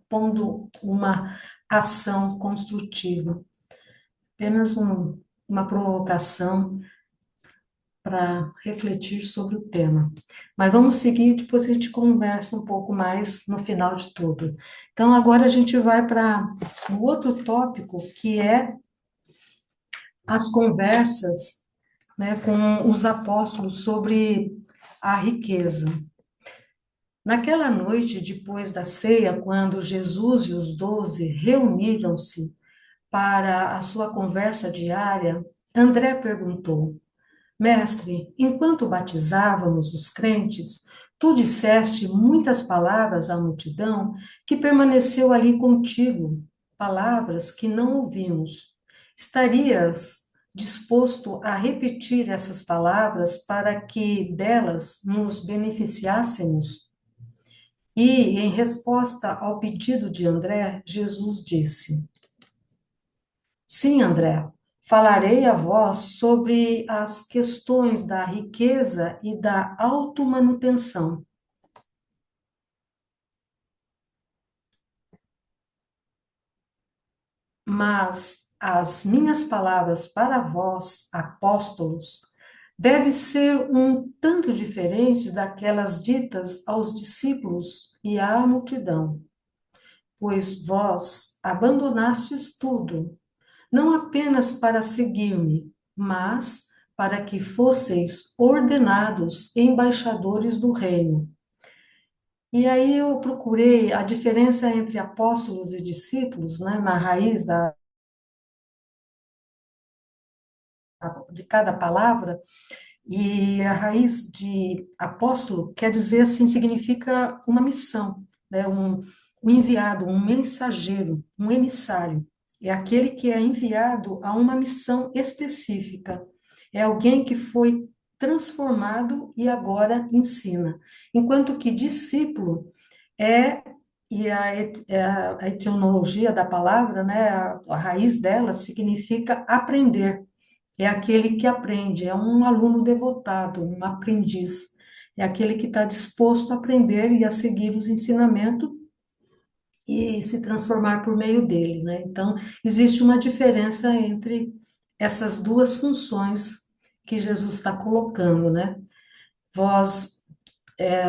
pondo uma ação construtiva. Apenas uma provocação para refletir sobre o tema. Mas vamos seguir, depois a gente conversa um pouco mais no final de tudo. Então, agora a gente vai para um outro tópico, que é as conversas, né, com os apóstolos sobre a riqueza. Naquela noite, depois da ceia, quando Jesus e os 12 reuniram-se para a sua conversa diária, André perguntou: Mestre, enquanto batizávamos os crentes, tu disseste muitas palavras à multidão que permaneceu ali contigo, palavras que não ouvimos. Estarias disposto a repetir essas palavras para que delas nos beneficiássemos? E, em resposta ao pedido de André, Jesus disse: Sim, André, falarei a vós sobre as questões da riqueza e da automanutenção. Mas as minhas palavras para vós, apóstolos, devem ser um tanto diferentes daquelas ditas aos discípulos e à multidão, pois vós abandonastes tudo, não apenas para seguir-me, mas para que fosseis ordenados embaixadores do reino. E aí eu procurei a diferença entre apóstolos e discípulos, né, na raiz de cada palavra, e a raiz de apóstolo quer dizer assim, significa uma missão. né, um enviado, um mensageiro, um emissário. É aquele que é enviado a uma missão específica. É alguém que foi transformado e agora ensina. Enquanto que discípulo é, e a etimologia da palavra, né, a raiz dela significa aprender. É aquele que aprende, é um aluno devotado, um aprendiz. É aquele que está disposto a aprender e a seguir os ensinamentos e se transformar por meio dele, né? Então, existe uma diferença entre essas duas funções que Jesus está colocando, né? Vós,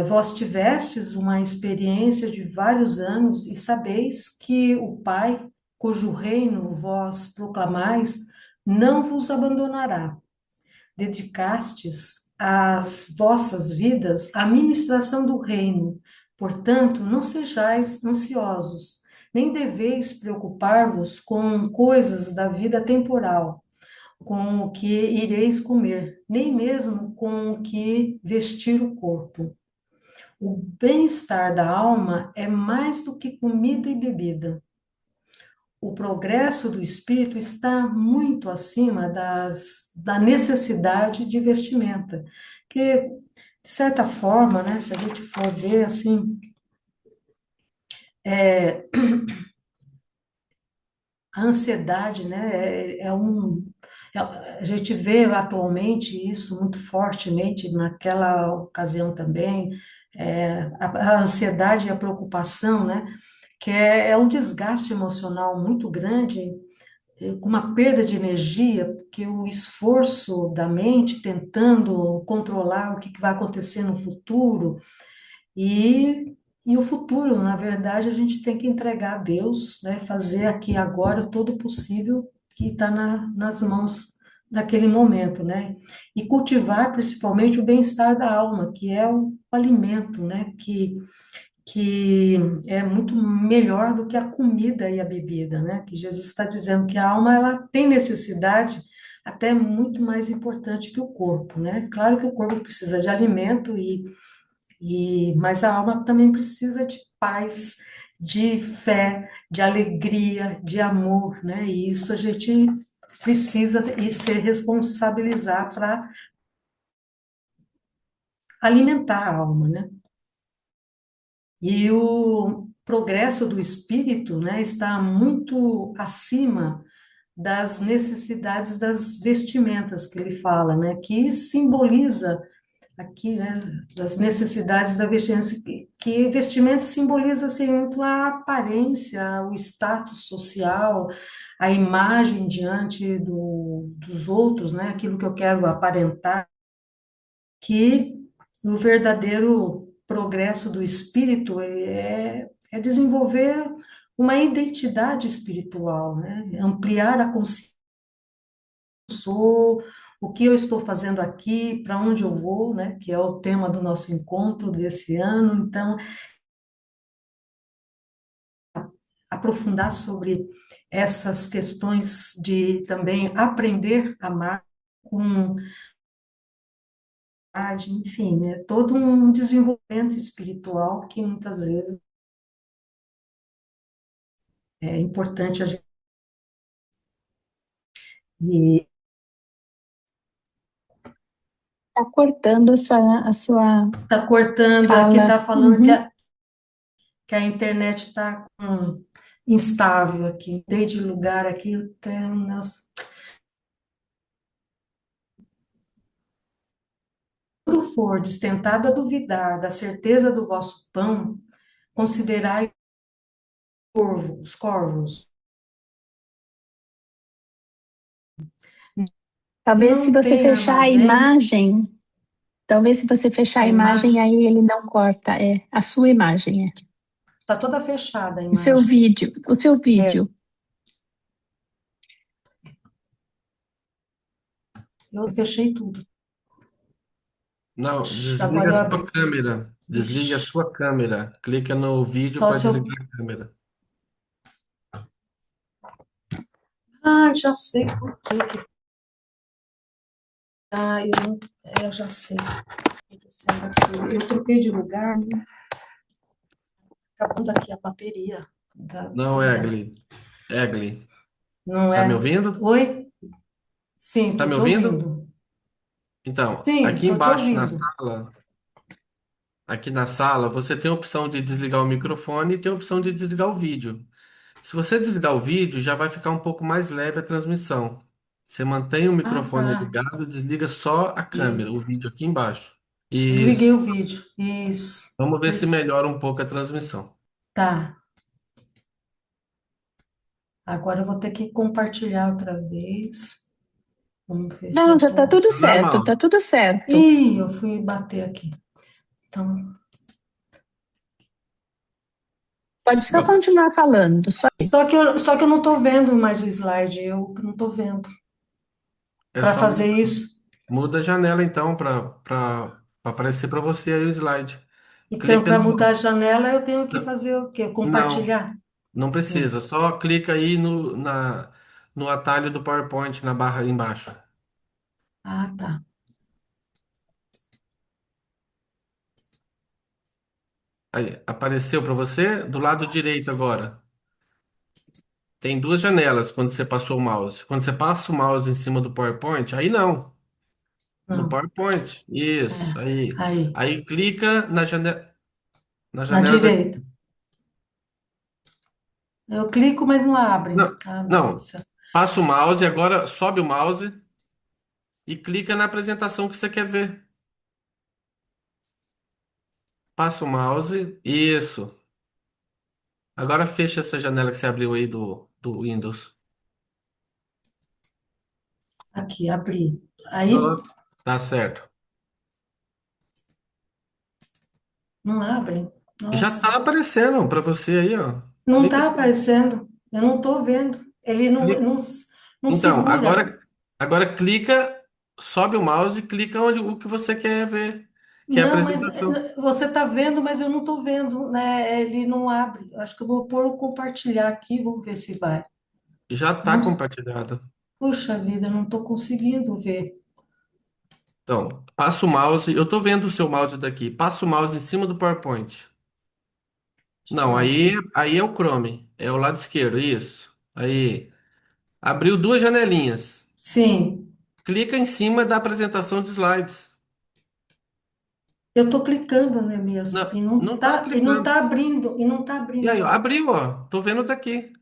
vós tivestes uma experiência de vários anos e sabeis que o Pai, cujo reino vós proclamais, não vos abandonará. Dedicastes as vossas vidas à ministração do reino. Portanto, não sejais ansiosos, nem deveis preocupar-vos com coisas da vida temporal, com o que ireis comer, nem mesmo com o que vestir o corpo. O bem-estar da alma é mais do que comida e bebida. O progresso do espírito está muito acima da necessidade de vestimenta, que, de certa forma, né, se a gente for ver assim, a ansiedade, né, a gente vê atualmente isso muito fortemente, naquela ocasião também, a ansiedade e a preocupação, né, que é um desgaste emocional muito grande, com uma perda de energia, porque o esforço da mente tentando controlar o que vai acontecer no futuro, e o futuro, na verdade, a gente tem que entregar a Deus, né, fazer aqui agora todo o possível que está nas mãos daquele momento, né, e cultivar principalmente o bem-estar da alma, que é o alimento, né, que é muito melhor do que a comida e a bebida, né? Que Jesus está dizendo que a alma ela tem necessidade até muito mais importante que o corpo, né? Claro que o corpo precisa de alimento mas a alma também precisa de paz, de fé, de alegria, de amor, né? E isso a gente precisa se responsabilizar para alimentar a alma, né? E o progresso do espírito, né, está muito acima das necessidades das vestimentas que ele fala, né, que simboliza aqui, né, das necessidades da vestimenta, que vestimenta simboliza assim, muito a aparência, o status social, a imagem diante dos outros, né, aquilo que eu quero aparentar, que o verdadeiro progresso do espírito é desenvolver uma identidade espiritual, né? Ampliar a consciência, sou, o que eu estou fazendo aqui, para onde eu vou, né? Que é o tema do nosso encontro desse ano. Então, aprofundar sobre essas questões de também aprender a amar com enfim, é todo um desenvolvimento espiritual que muitas vezes é importante a gente. E Está cortando a sua tá cortando, aqui fala. tá falando Uhum. que a internet está instável aqui, desde lugar aqui, até, nossa. Quando for tentado a duvidar da certeza do vosso pão, considerai os corvos, que Talvez se não você têm fechar a armazéns, imagem, talvez se você fechar a a imagem, imagem, aí ele não corta. É a sua imagem, é. está toda fechada a O seu imagem. vídeo, o seu vídeo. Eu fechei tudo. Não, desliga Agora a eu sua abri. câmera. Desliga a Ixi, sua câmera. Clica no vídeo só para se eu. desligar a câmera. Ah, já sei por quê. Ah, eu já sei. Eu troquei de lugar, né? acabando aqui a bateria do Não, celular. Egli, Não tá me é? ouvindo? Oi? Sim, Tá tô me te ouvindo? ouvindo. Então, Sim, tô te ouvindo. aqui na sala, você tem a opção de desligar o microfone e tem a opção de desligar o vídeo. Se você desligar o vídeo, já vai ficar um pouco mais leve a transmissão. Você mantém o Ah, tá. microfone ligado, desliga só a câmera, E o vídeo aqui embaixo. Isso. desliguei o vídeo. Isso. Vamos ver se Perfeito. melhora um pouco a transmissão. Tá. Agora eu vou ter que compartilhar outra vez. Vamos ver se Não, eu já está tô. tudo Tá certo, normal. está tudo certo. Ih, eu fui bater aqui. Então, Pode só continuar falando, só isso. só que eu não tô vendo mais o slide. Eu não tô vendo. É Para só fazer isso, muda a janela então para aparecer para você aí o slide. então, Clica para mudar no. a janela, eu tenho que Não, fazer o quê? não, Compartilhar? não Não. precisa. Só clica aí no atalho do PowerPoint na barra aí embaixo. Ah, tá. Aí, apareceu para você do lado direito agora. Tem duas janelas quando você passou o mouse. Quando você passa o mouse em cima do PowerPoint, aí não. No Não. PowerPoint. Isso, É. aí. Aí, Aí clica na na janela da. direita. Eu clico, mas não abre. Não, Ah, meu Deus do não. céu. Passa o mouse e agora sobe o mouse e clica na apresentação que você quer ver. Passa o mouse. Isso. Agora fecha essa janela que você abriu aí do Windows. Aqui, abri. Aí, Ó, tá certo. não abre. Já Nossa, tá aparecendo para você aí, ó. não Clica, tá aparecendo. Eu não tô vendo. Ele clica. não Então, segura. agora clica, sobe o mouse e clica onde o que você quer ver, que é a Não, mas apresentação. você tá vendo, mas eu não tô vendo, né? Ele não abre. Acho que eu vou pôr o compartilhar aqui, vamos ver se vai. Já tá Não, compartilhado. puxa vida, eu não tô conseguindo ver. Então, passa o mouse. Eu tô vendo o seu mouse daqui. Passa o mouse em cima do PowerPoint. Deixa Não, eu aí, ver. aí é o Chrome. É o lado esquerdo, isso. Aí. Abriu duas janelinhas. Sim, Clica em cima da apresentação de slides. eu tô clicando, Neemias, Não, não tá e não clicando. tá abrindo, e não tá E aí, abrindo. ó, abriu, ó. Tô vendo daqui.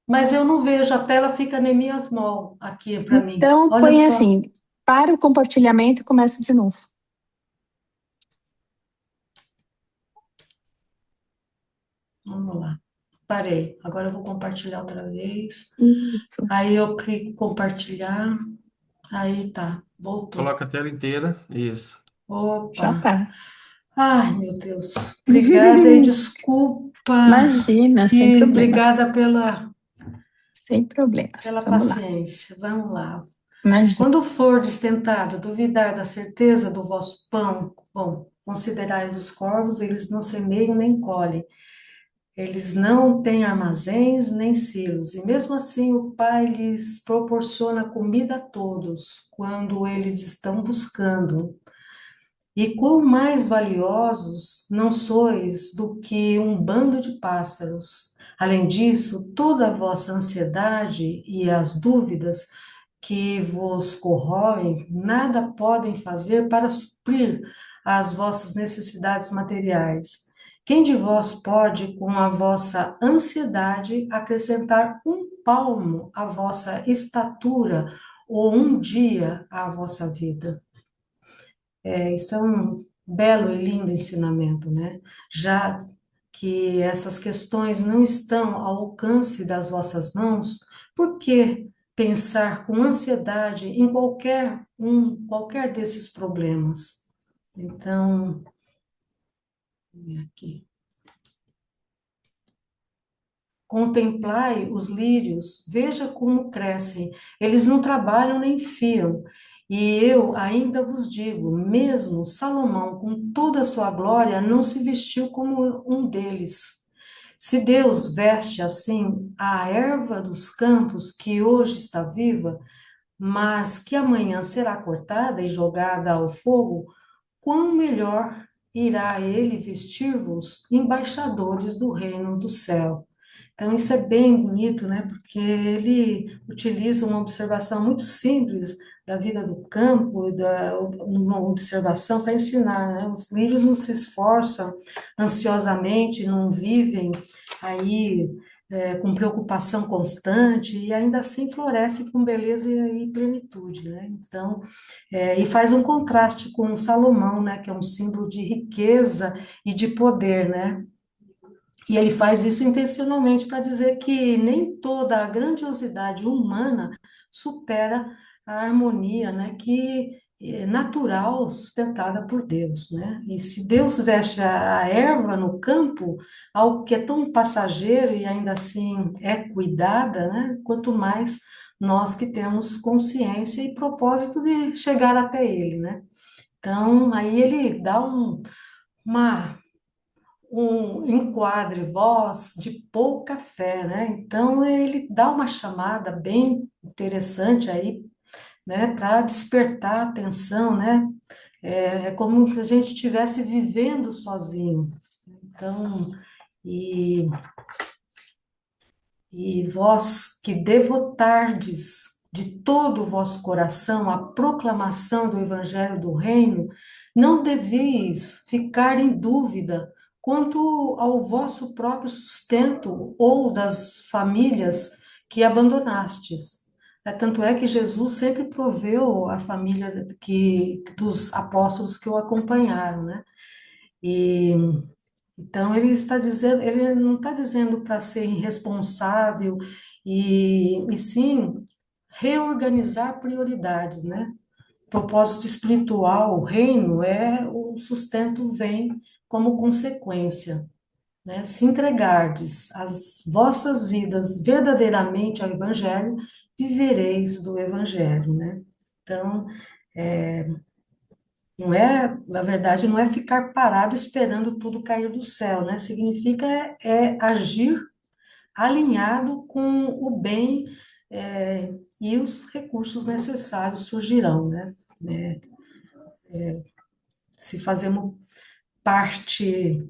Mas eu não vejo, a tela fica Neemias Mol aqui para mim. Então, Olha põe só, assim, para o compartilhamento e começa de novo. vamos lá. Parei. Agora eu vou compartilhar outra vez. Isso, Aí eu clico compartilhar. Aí tá, voltou. Coloca a tela inteira. Isso. Opa! já tá. Ai, meu Deus. Obrigada e desculpa. Imagina, sem E problemas. obrigada Sem problemas. pela Vamos lá. paciência. Vamos lá. Imagina. Quando fordes tentado duvidar da certeza do vosso pão, bom, considerai os corvos, eles não semeiam nem colhem, eles não têm armazéns nem silos, e mesmo assim o Pai lhes proporciona comida a todos, quando eles estão buscando. E quão mais valiosos não sois do que um bando de pássaros. Além disso, toda a vossa ansiedade e as dúvidas que vos corroem, nada podem fazer para suprir as vossas necessidades materiais. Quem de vós pode, com a vossa ansiedade, acrescentar um palmo à vossa estatura ou um dia à vossa vida? Isso é um belo e lindo ensinamento, né? Já que essas questões não estão ao alcance das vossas mãos, por que pensar com ansiedade em qualquer desses problemas? Então, aqui. Contemplai os lírios, veja como crescem. Eles não trabalham nem fiam. E eu ainda vos digo, mesmo Salomão, com toda a sua glória, não se vestiu como um deles. Se Deus veste assim a erva dos campos, que hoje está viva, mas que amanhã será cortada e jogada ao fogo, quão melhor irá ele vestir-vos embaixadores do reino do céu. Então, isso é bem bonito, né? Porque ele utiliza uma observação muito simples da vida do campo, uma observação para ensinar, né? Os lírios não se esforçam ansiosamente, não vivem aí com preocupação constante e ainda assim floresce com beleza e plenitude, né? Então, e faz um contraste com Salomão, né? Que é um símbolo de riqueza e de poder, né? E ele faz isso intencionalmente para dizer que nem toda a grandiosidade humana supera a harmonia, né, que é natural, sustentada por Deus, né? E se Deus veste a erva no campo, algo que é tão passageiro e ainda assim é cuidada, né? Quanto mais nós que temos consciência e propósito de chegar até Ele, né? Então, aí ele dá uma enquadre, voz de pouca fé, né? Então ele dá uma chamada bem interessante aí, né, para despertar a atenção, né? É como se a gente estivesse vivendo sozinho. Então, e, e vós que devotardes de todo o vosso coração a proclamação do Evangelho do Reino, não deveis ficar em dúvida quanto ao vosso próprio sustento ou das famílias que abandonastes. Tanto é que Jesus sempre proveu a família dos apóstolos que o acompanharam, né? E então, ele está dizendo, ele não está dizendo para ser irresponsável e sim reorganizar prioridades, né? Propósito espiritual, o reino o sustento vem como consequência, né? Se entregardes as vossas vidas verdadeiramente ao Evangelho, vivereis do Evangelho, né? Então, não é, na verdade, não é ficar parado esperando tudo cair do céu, né? Significa agir alinhado com o bem e os recursos necessários surgirão, né? É, se fazemos parte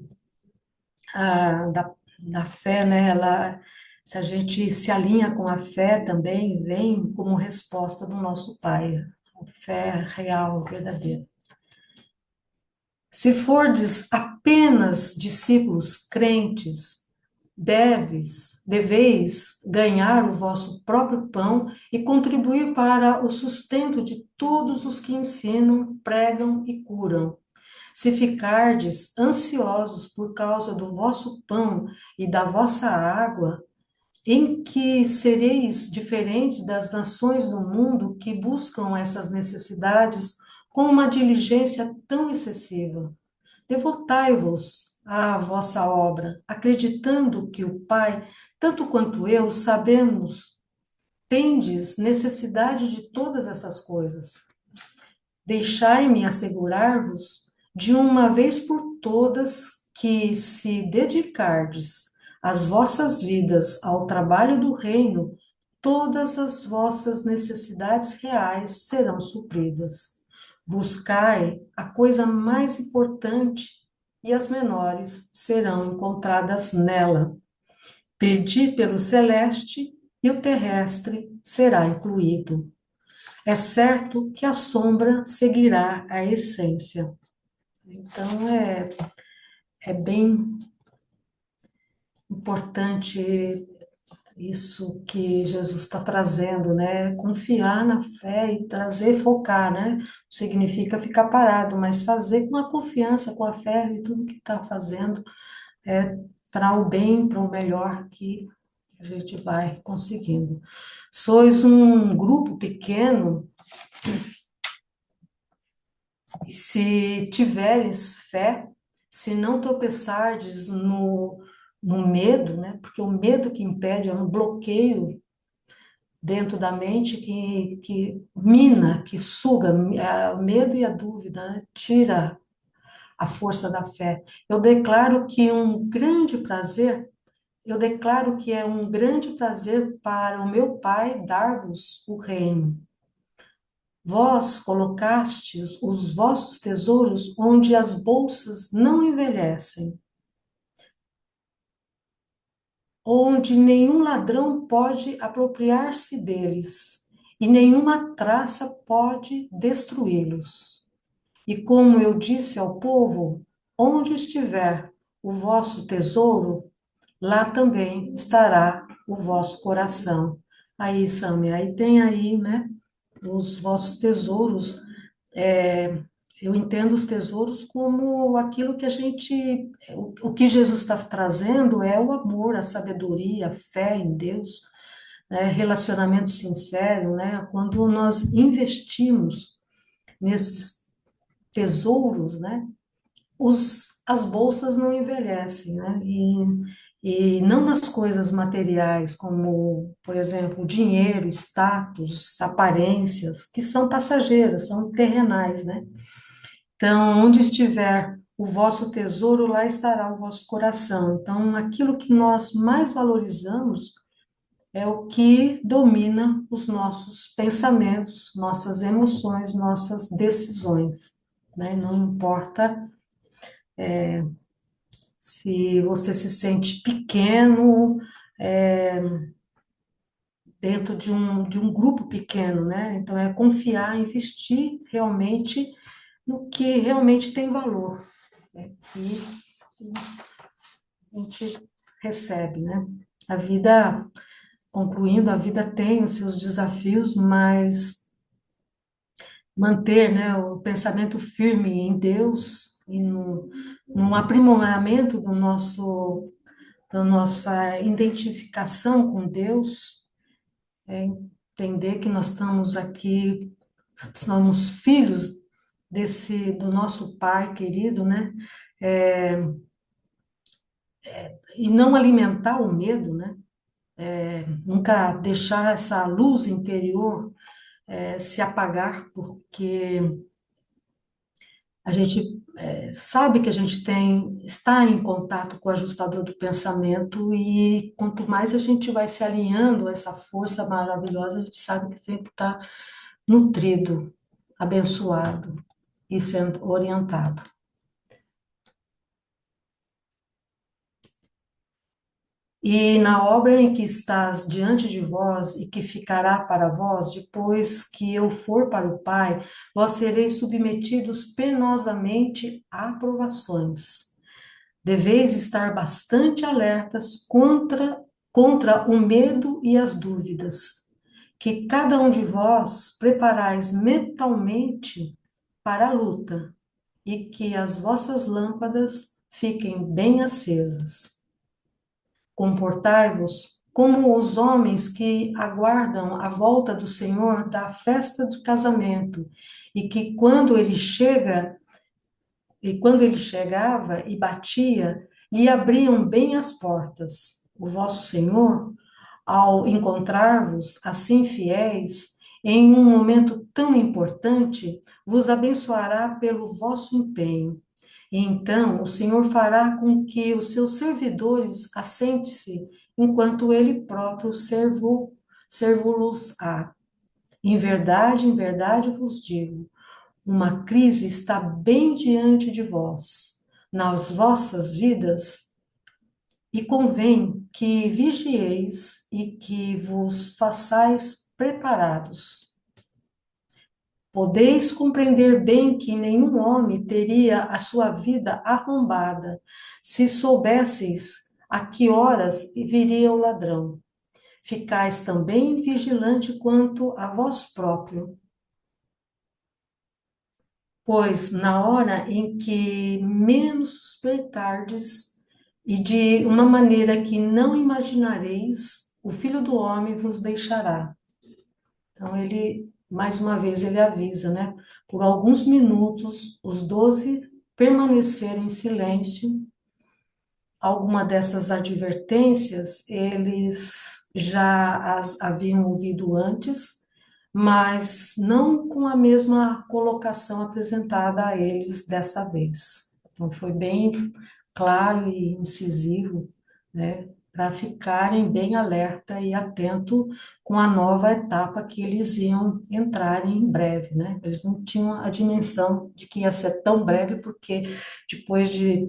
da fé, né? Se a gente se alinha com a fé também, vem como resposta do nosso Pai, a fé real, verdadeira. Se fordes apenas discípulos crentes, deveis ganhar o vosso próprio pão e contribuir para o sustento de todos os que ensinam, pregam e curam. Se ficardes ansiosos por causa do vosso pão e da vossa água, em que sereis diferente das nações do mundo que buscam essas necessidades com uma diligência tão excessiva. Devotai-vos à vossa obra, acreditando que o Pai, tanto quanto eu, sabemos, tendes necessidade de todas essas coisas. Deixai-me assegurar-vos, de uma vez por todas, que se dedicardes as vossas vidas ao trabalho do reino, todas as vossas necessidades reais serão supridas. Buscai a coisa mais importante e as menores serão encontradas nela. Pedi pelo celeste e o terrestre será incluído. É certo que a sombra seguirá a essência. Então, é bem importante isso que Jesus está trazendo, né? Confiar na fé e trazer, focar, né? Significa ficar parado, mas fazer com a confiança, com a fé e tudo que está fazendo é para o bem, para o melhor que a gente vai conseguindo. Sois um grupo pequeno, e se tiveres fé, se não tropeçardes no medo, né? Porque o medo que impede é um bloqueio dentro da mente que mina, que suga, o medo e a dúvida, né? Tira a força da fé. Eu declaro que é um grande prazer para o meu Pai dar-vos o reino. Vós colocastes os vossos tesouros onde as bolsas não envelhecem, onde nenhum ladrão pode apropriar-se deles, e nenhuma traça pode destruí-los. E como eu disse ao povo, onde estiver o vosso tesouro, lá também estará o vosso coração. Aí, Sami, aí tem aí, né, os vossos tesouros. Eu entendo os tesouros como aquilo que a gente, o que Jesus está trazendo é o amor, a sabedoria, a fé em Deus, né, relacionamento sincero, né, quando nós investimos nesses tesouros, né, as bolsas não envelhecem, né? E não nas coisas materiais, como, por exemplo, dinheiro, status, aparências, que são passageiras, são terrenais, né? Então, onde estiver o vosso tesouro, lá estará o vosso coração. Então, aquilo que nós mais valorizamos é o que domina os nossos pensamentos, nossas emoções, nossas decisões, né? Não importa se você se sente pequeno, é, dentro de um grupo pequeno, né? Então, é confiar, investir realmente no que realmente tem valor, né? E a gente recebe, né? A vida, concluindo, a vida tem os seus desafios, mas manter, né, o pensamento firme em Deus e no aprimoramento da nossa identificação com Deus, entender que nós estamos aqui, somos filhos do nosso Pai querido, né? É, e não alimentar o medo, né? Nunca deixar essa luz interior se apagar, porque a gente sabe que a gente está em contato com o ajustador do pensamento e quanto mais a gente vai se alinhando a essa força maravilhosa, a gente sabe que sempre está nutrido, abençoado e sendo orientado. E na obra em que estás diante de vós e que ficará para vós, depois que eu for para o Pai, vós sereis submetidos penosamente a provações. Deveis estar bastante alertas contra o medo e as dúvidas, que cada um de vós preparais mentalmente para a luta, e que as vossas lâmpadas fiquem bem acesas. Comportai-vos como os homens que aguardam a volta do Senhor da festa de casamento, e que quando ele chegava e batia, lhe abriam bem as portas. O vosso Senhor, ao encontrar-vos assim fiéis, em um momento tão importante, vos abençoará pelo vosso empenho. E então o Senhor fará com que os seus servidores assente-se, enquanto ele próprio servo-los-á. Em verdade vos digo, uma crise está bem diante de vós, nas vossas vidas, e convém que vigieis e que vos façais preparados. Podeis compreender bem que nenhum homem teria a sua vida arrombada, se soubesseis a que horas viria o ladrão. Ficais também vigilante quanto a vós próprio, pois na hora em que menos suspeitardes, e de uma maneira que não imaginareis, o Filho do Homem vos deixará. Então, mais uma vez, ele avisa, né? Por alguns minutos, os 12 permaneceram em silêncio. Alguma dessas advertências, eles já as haviam ouvido antes, mas não com a mesma colocação apresentada a eles dessa vez. Então, foi bem claro e incisivo, né? para ficarem bem alerta e atento com a nova etapa que eles iam entrar em breve, né? Eles não tinham a dimensão de que ia ser tão breve, porque depois de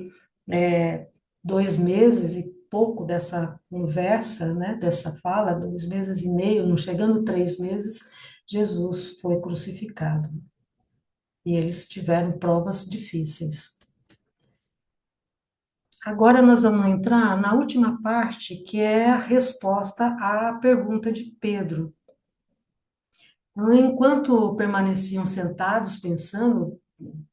2 meses e pouco dessa conversa, né, dessa fala, 2 meses e meio, não chegando 3 meses, Jesus foi crucificado. E eles tiveram provas difíceis. Agora nós vamos entrar na última parte, que é a resposta à pergunta de Pedro. Então, enquanto permaneciam sentados pensando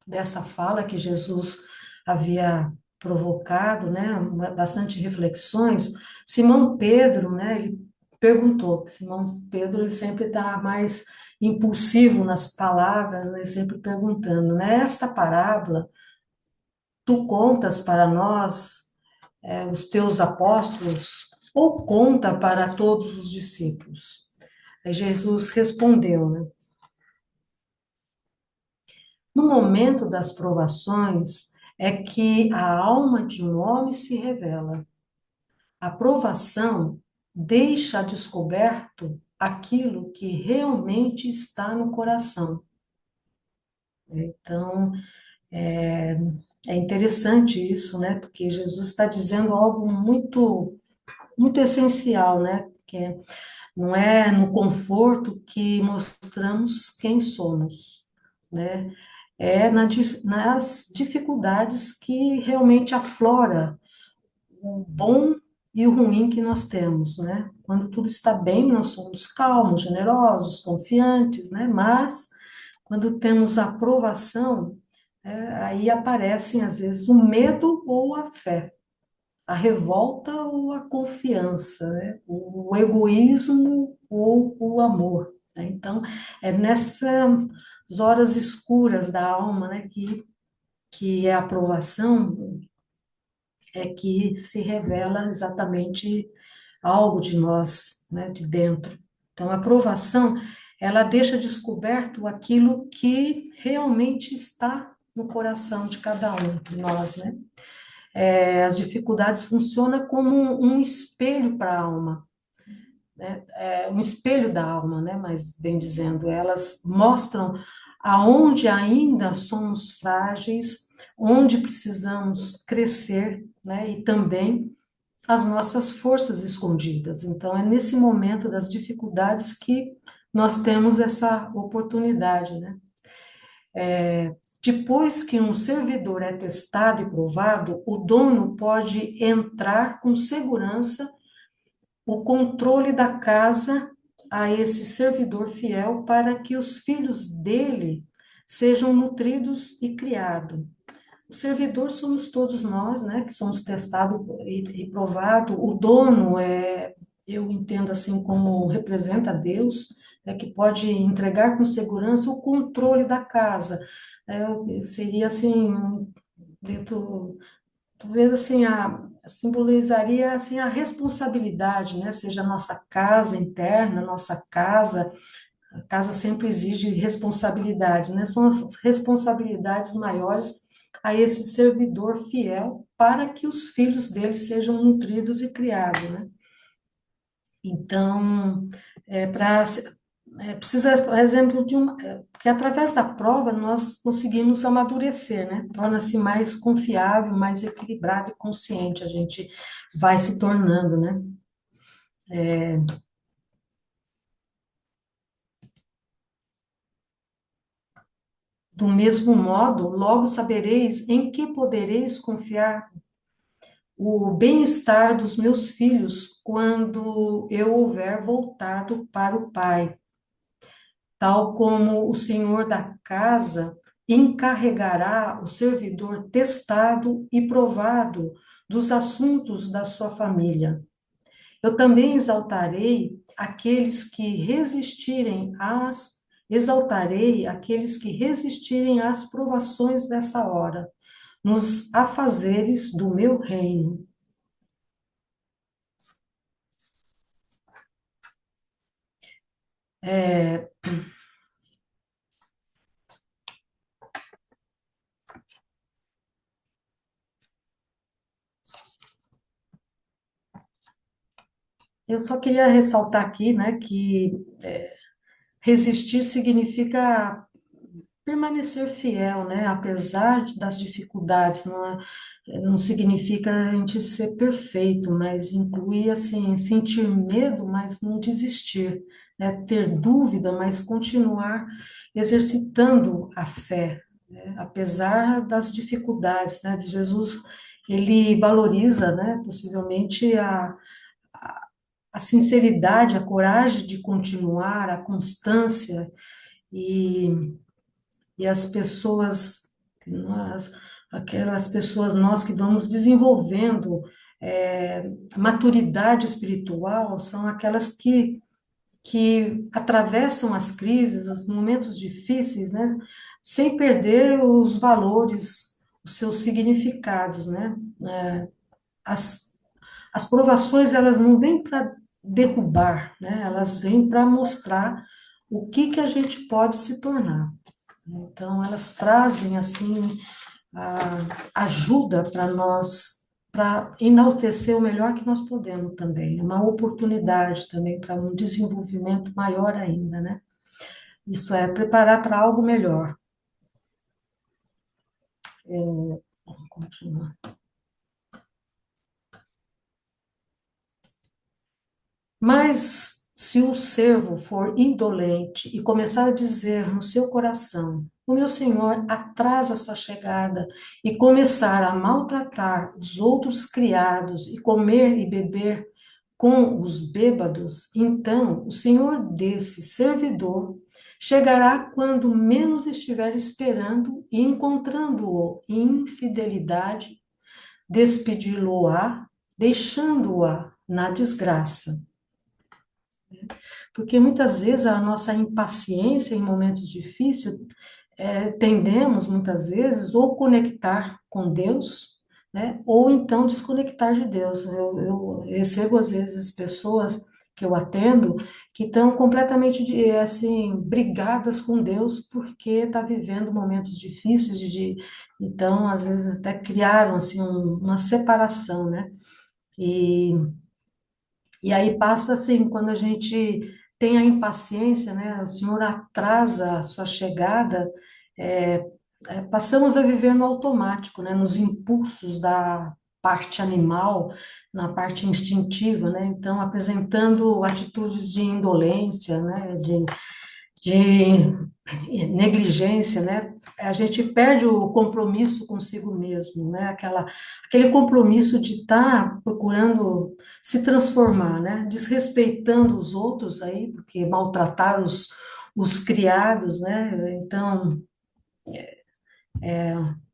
dessa fala que Jesus havia provocado, né, bastante reflexões, Simão Pedro, né, ele perguntou. Simão Pedro, ele sempre está mais impulsivo nas palavras, né, sempre perguntando, né, esta parábola tu contas para nós, os teus apóstolos, ou conta para todos os discípulos? Aí Jesus respondeu, né? No momento das provações é que a alma de um homem se revela. A provação deixa a descoberto aquilo que realmente está no coração. Então, é, é interessante isso, né? Porque Jesus está dizendo algo muito, muito essencial, né? Que não é no conforto que mostramos quem somos, né? É nas dificuldades que realmente aflora o bom e o ruim que nós temos, né? Quando tudo está bem, nós somos calmos, generosos, confiantes, né? Mas quando temos a aprovação, aí aparecem às vezes o medo ou a fé, a revolta ou a confiança, né? O egoísmo ou o amor, né? Então, é nessas horas escuras da alma, né, que é a aprovação, é que se revela exatamente algo de nós, né, de dentro. Então, a aprovação, ela deixa descoberto aquilo que realmente está no coração de cada um de nós, né? As dificuldades funcionam como um espelho para a alma, né? Um espelho da alma, né? Mas bem dizendo, elas mostram aonde ainda somos frágeis, onde precisamos crescer, né? E também as nossas forças escondidas. Então, é nesse momento das dificuldades que nós temos essa oportunidade, né? Depois que um servidor é testado e provado, o dono pode entrar com segurança o controle da casa a esse servidor fiel para que os filhos dele sejam nutridos e criados. O servidor somos todos nós, né, que somos testados e provados. O dono eu entendo assim como representa Deus, que pode entregar com segurança o controle da casa. Seria assim, dentro, talvez assim, simbolizaria assim a responsabilidade, né, seja a nossa casa interna, a casa sempre exige responsabilidade, né? São as responsabilidades maiores a esse servidor fiel para que os filhos dele sejam nutridos e criados, né? Então, precisa, por exemplo, porque através da prova nós conseguimos amadurecer, né? Torna-se mais confiável, mais equilibrado e consciente, a gente vai se tornando, né? Do mesmo modo, logo sabereis em que podereis confiar o bem-estar dos meus filhos quando eu houver voltado para o Pai, tal como o senhor da casa encarregará o servidor testado e provado dos assuntos da sua família. Eu também exaltarei aqueles que resistirem às provações dessa hora, nos afazeres do meu reino. eu só queria ressaltar aqui, né, que resistir significa permanecer fiel, né? Apesar das dificuldades, não significa a gente ser perfeito, mas inclui, assim, sentir medo, mas não desistir, né? Ter dúvida, mas continuar exercitando a fé, né? Apesar das dificuldades, né? Jesus, ele valoriza, né? Possivelmente a sinceridade, a coragem de continuar, a constância, e as pessoas, nós, aquelas pessoas, nós que vamos desenvolvendo maturidade espiritual, são aquelas que atravessam as crises, os momentos difíceis, né, sem perder os valores, os seus significados, né? As, as provações, elas não vêm para derrubar, né? Elas vêm para mostrar o que a gente pode se tornar. Então, elas trazem, assim, ajuda para nós, para enaltecer o melhor que nós podemos também. É uma oportunidade também para um desenvolvimento maior ainda, né? Isso é preparar para algo melhor. Vamos continuar. Mas se o servo for indolente e começar a dizer no seu coração: o meu senhor atrasa sua chegada, e começar a maltratar os outros criados e comer e beber com os bêbados, então o senhor desse servidor chegará quando menos estiver esperando e, encontrando-o em infidelidade, despedi-lo-á, deixando-a na desgraça. Porque muitas vezes a nossa impaciência em momentos difíceis, tendemos muitas vezes ou conectar com Deus, né, ou então desconectar de Deus. Eu recebo às vezes pessoas que eu atendo que estão completamente assim brigadas com Deus porque está vivendo momentos difíceis então às vezes até criaram assim uma separação, né? E e aí passa assim, quando a gente tem a impaciência, né? O Senhor atrasa a sua chegada, é, passamos a viver no automático, né? Nos impulsos da parte animal, na parte instintiva, né? Então, apresentando atitudes de indolência, né? De negligência, né? A gente perde o compromisso consigo mesmo, né? Aquele compromisso de estar procurando se transformar, né? Desrespeitando os outros aí, porque maltratar os criados, né? Então,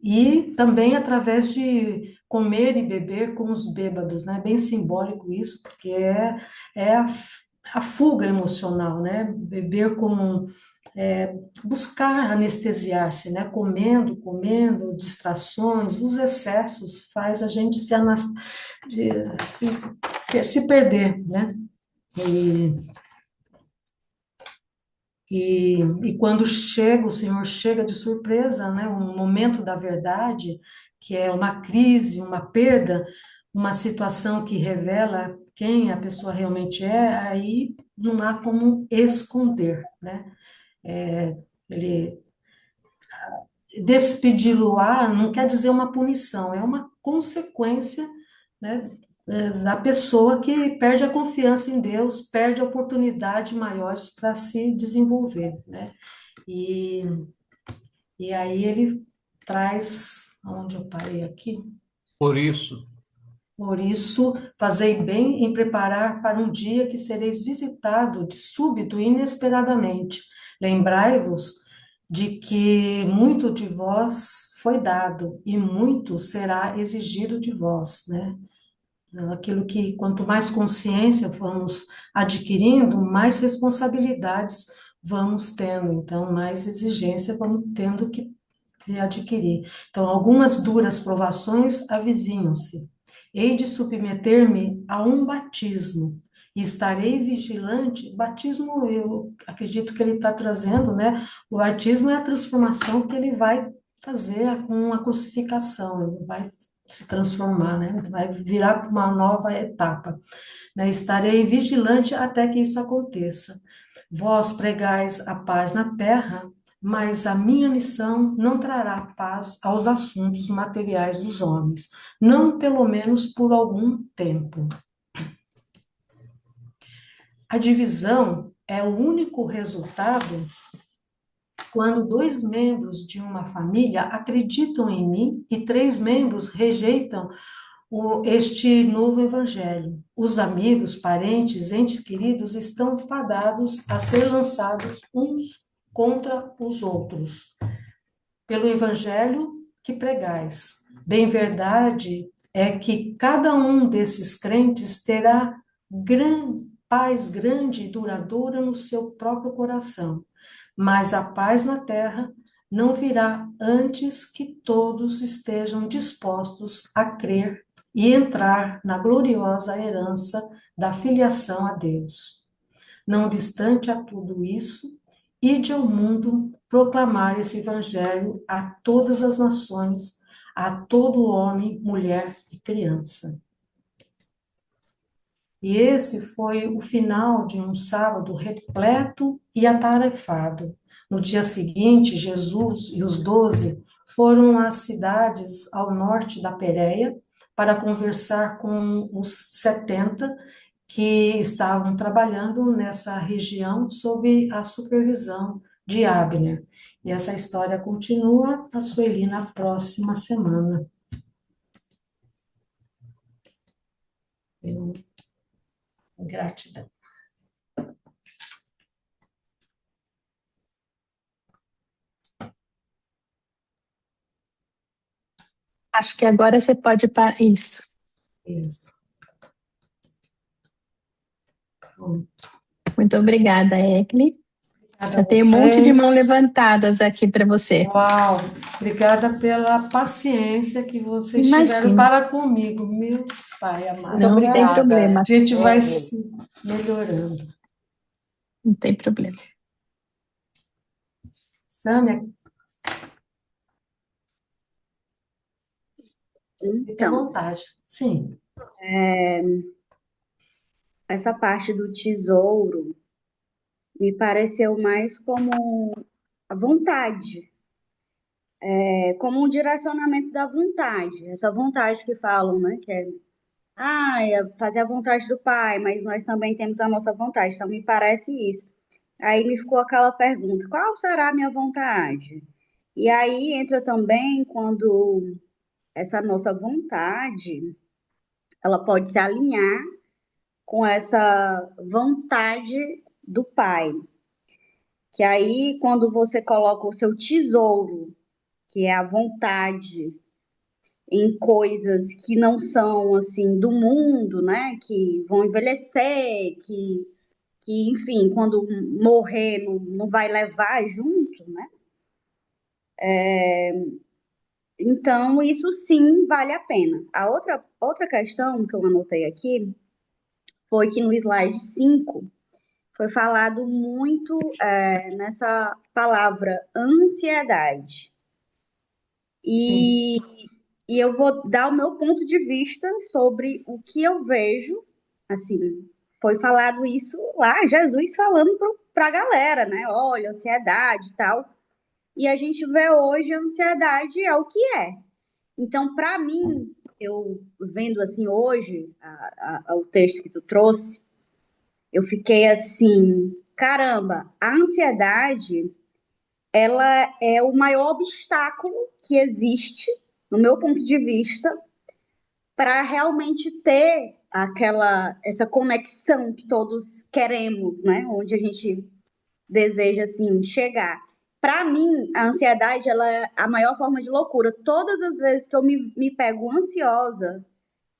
e também através de comer e beber com os bêbados, né? Bem simbólico isso, porque é a fuga emocional, né? Beber como buscar anestesiar-se, né? Comendo, distrações, os excessos faz a gente se perder, né? E, e quando chega, o Senhor chega de surpresa, né? Um momento da verdade, que é uma crise, uma perda, uma situação que revela quem a pessoa realmente é, aí não há como esconder, né? Ele despedi-lo-á não quer dizer uma punição, é uma consequência, né, da pessoa que perde a confiança em Deus, perde oportunidades maiores para se desenvolver, né? E, e aí ele traz, onde eu parei aqui? Por isso, Por isso, fazei bem em preparar para um dia que sereis visitado de súbito e inesperadamente. Lembrai-vos de que muito de vós foi dado e muito será exigido de vós, né? Aquilo que, quanto mais consciência vamos adquirindo, mais responsabilidades vamos tendo, então mais exigência vamos tendo que adquirir. Então, algumas duras provações avizinham-se. Hei de submeter-me a um batismo, e estarei vigilante. Batismo, eu acredito que ele está trazendo, né? O batismo é a transformação que ele vai fazer com a crucificação, ele vai se transformar, né? Vai virar para uma nova etapa, né? Estarei vigilante até que isso aconteça. Vós pregais a paz na terra, mas a minha missão não trará paz aos assuntos materiais dos homens, não pelo menos por algum tempo. A divisão é o único resultado quando 2 membros de uma família acreditam em mim e 3 membros rejeitam este novo evangelho. Os amigos, parentes, entes queridos estão fadados a ser lançados uns contra os outros, pelo evangelho que pregais. Bem verdade é que cada um desses crentes terá paz grande e duradoura no seu próprio coração, mas a paz na terra não virá antes que todos estejam dispostos a crer e entrar na gloriosa herança da filiação a Deus. Não obstante a tudo isso, ide ao mundo proclamar esse evangelho a todas as nações, a todo homem, mulher e criança. E esse foi o final de um sábado repleto e atarefado. No dia seguinte, Jesus e os 12 foram às cidades ao norte da Pérea para conversar com os 70 que estavam trabalhando nessa região sob a supervisão de Abner. E essa história continua, a Sueli, na próxima semana. Gratidão. Acho que agora você pode parar. Isso. Isso. Pronto. Muito obrigada, Ekli. Obrigada Já a tem um monte de mãos vocês. levantadas aqui para você. Uau, obrigada pela paciência que vocês tiveram Imagina, para comigo, meu Pai amado. não tem Obrigada. problema, A gente vai É, se melhorando. não tem problema. Sâmia, fique à Então, vontade. Sim. essa parte do tesouro me pareceu mais como a vontade, como um direcionamento da vontade. Essa vontade que falam, né? Que é fazer a vontade do Pai, mas nós também temos a nossa vontade. Então, me parece isso. Aí me ficou aquela pergunta: qual será a minha vontade? E aí entra também quando essa nossa vontade, ela pode se alinhar com essa vontade do Pai. Que aí, quando você coloca o seu tesouro, que é a vontade, em coisas que não são assim do mundo, né? Que vão envelhecer, enfim, quando morrer não vai levar junto, né? Então, isso sim vale a pena. A outra questão que eu anotei aqui foi que no slide 5 foi falado muito nessa palavra ansiedade. E, e eu vou dar o meu ponto de vista sobre o que eu vejo, assim, foi falado isso lá, Jesus falando para a galera, né? Olha, ansiedade e tal. E a gente vê hoje a ansiedade é o que é. Então, para mim, eu vendo assim hoje o texto que tu trouxe, eu fiquei assim, caramba, a ansiedade, ela é o maior obstáculo que existe, no meu ponto de vista, para realmente ter essa conexão que todos queremos, né? Onde a gente deseja assim chegar. Para mim, a ansiedade ela é a maior forma de loucura. Todas as vezes que eu me pego ansiosa,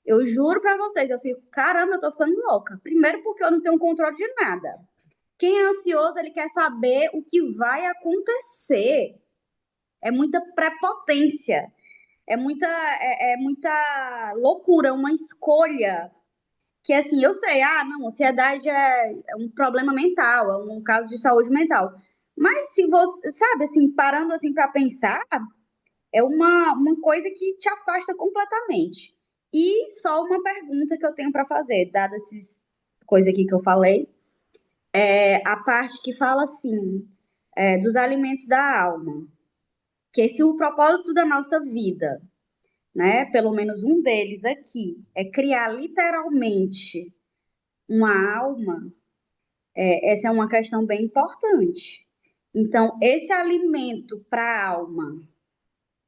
eu juro para vocês, eu fico, caramba, eu tô ficando louca. Primeiro porque eu não tenho controle de nada. Quem é ansioso, ele quer saber o que vai acontecer. É muita prepotência, é muita loucura, uma escolha que assim, eu sei, não, ansiedade é um problema mental, é um caso de saúde mental. Mas se você, sabe, assim, parando assim para pensar, É uma coisa que te afasta completamente. E só uma pergunta que eu tenho para fazer, dada essas coisas aqui que eu falei, a parte que fala assim, dos alimentos da alma, que se o propósito da nossa vida, né, pelo menos um deles aqui, é criar literalmente uma alma, essa é uma questão bem importante. Então, esse alimento para a alma,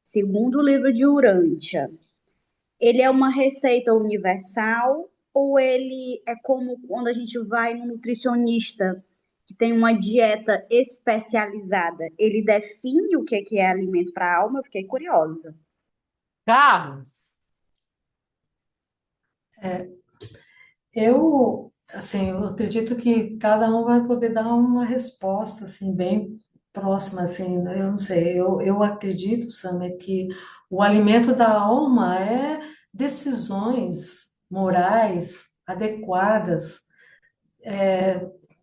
segundo o livro de Urântia, ele é uma receita universal ou ele é como quando a gente vai no nutricionista que tem uma dieta especializada? Ele define o que é alimento para a alma? Eu fiquei curiosa. Carlos, Assim, eu acredito que cada um vai poder dar uma resposta, assim, bem próxima, assim, né? Eu não sei, eu acredito, Sam, é que o alimento da alma é decisões morais adequadas,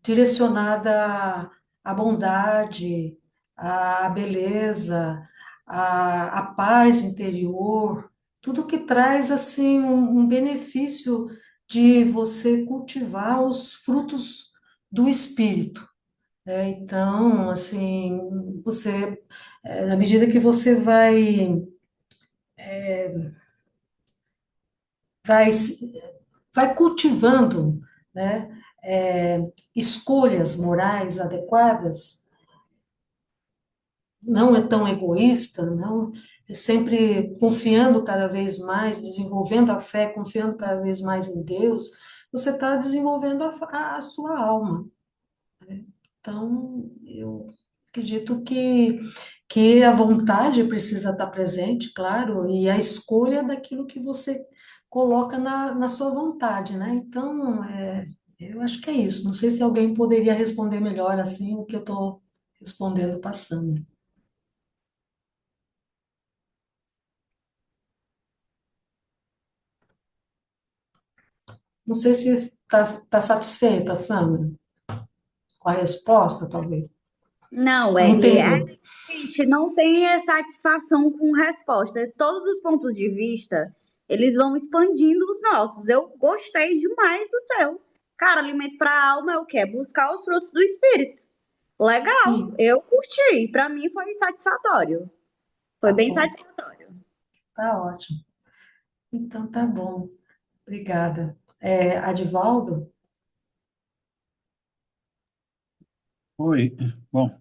direcionada à bondade, à beleza, à paz interior, tudo que traz assim um benefício de você cultivar os frutos do espírito. Então, assim, você, na medida que você vai, vai cultivando, né, escolhas morais adequadas, não é tão egoísta, não, é sempre confiando cada vez mais, desenvolvendo a fé, confiando cada vez mais em Deus, você está desenvolvendo a sua alma. Então, eu acredito que a vontade precisa estar presente, claro, e a escolha daquilo que você coloca na sua vontade, né? Então, eu acho que é isso. Não sei se alguém poderia responder melhor assim o que eu estou respondendo, passando. Não sei se está satisfeita, Sandra, com a resposta, talvez. Não, Não a entendeu? gente não tem satisfação com resposta. Todos os pontos de vista, eles vão expandindo os nossos. Eu gostei demais do teu. Cara, alimento para a alma é o quê? Buscar os frutos do espírito. Legal, Sim, eu curti. Para mim foi satisfatório. Foi tá bem bom, satisfatório. tá ótimo. Então, tá bom. Obrigada. Adivaldo? Oi, bom,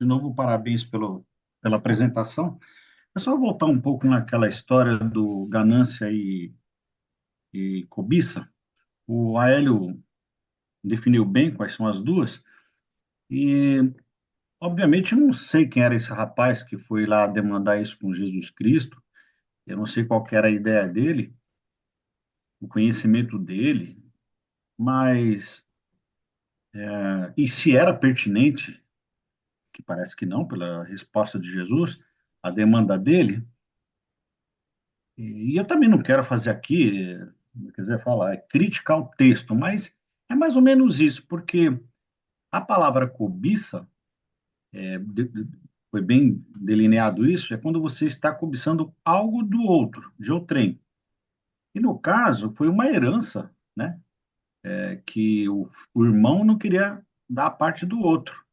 de novo, parabéns pela apresentação. É só voltar um pouco naquela história do ganância e cobiça. O Aélio definiu bem quais são as duas, e, obviamente, eu não sei quem era esse rapaz que foi lá demandar isso com Jesus Cristo, eu não sei qual que era a ideia dele, o conhecimento dele, mas, e se era pertinente, que parece que não, pela resposta de Jesus, a demanda dele. E eu também não quero fazer aqui, quer dizer, falar, criticar o texto, mas é mais ou menos isso, porque a palavra cobiça, foi bem delineado isso, é quando você está cobiçando algo do outro, de outrem. E no caso, foi uma herança, né? Que o irmão não queria dar a parte do outro.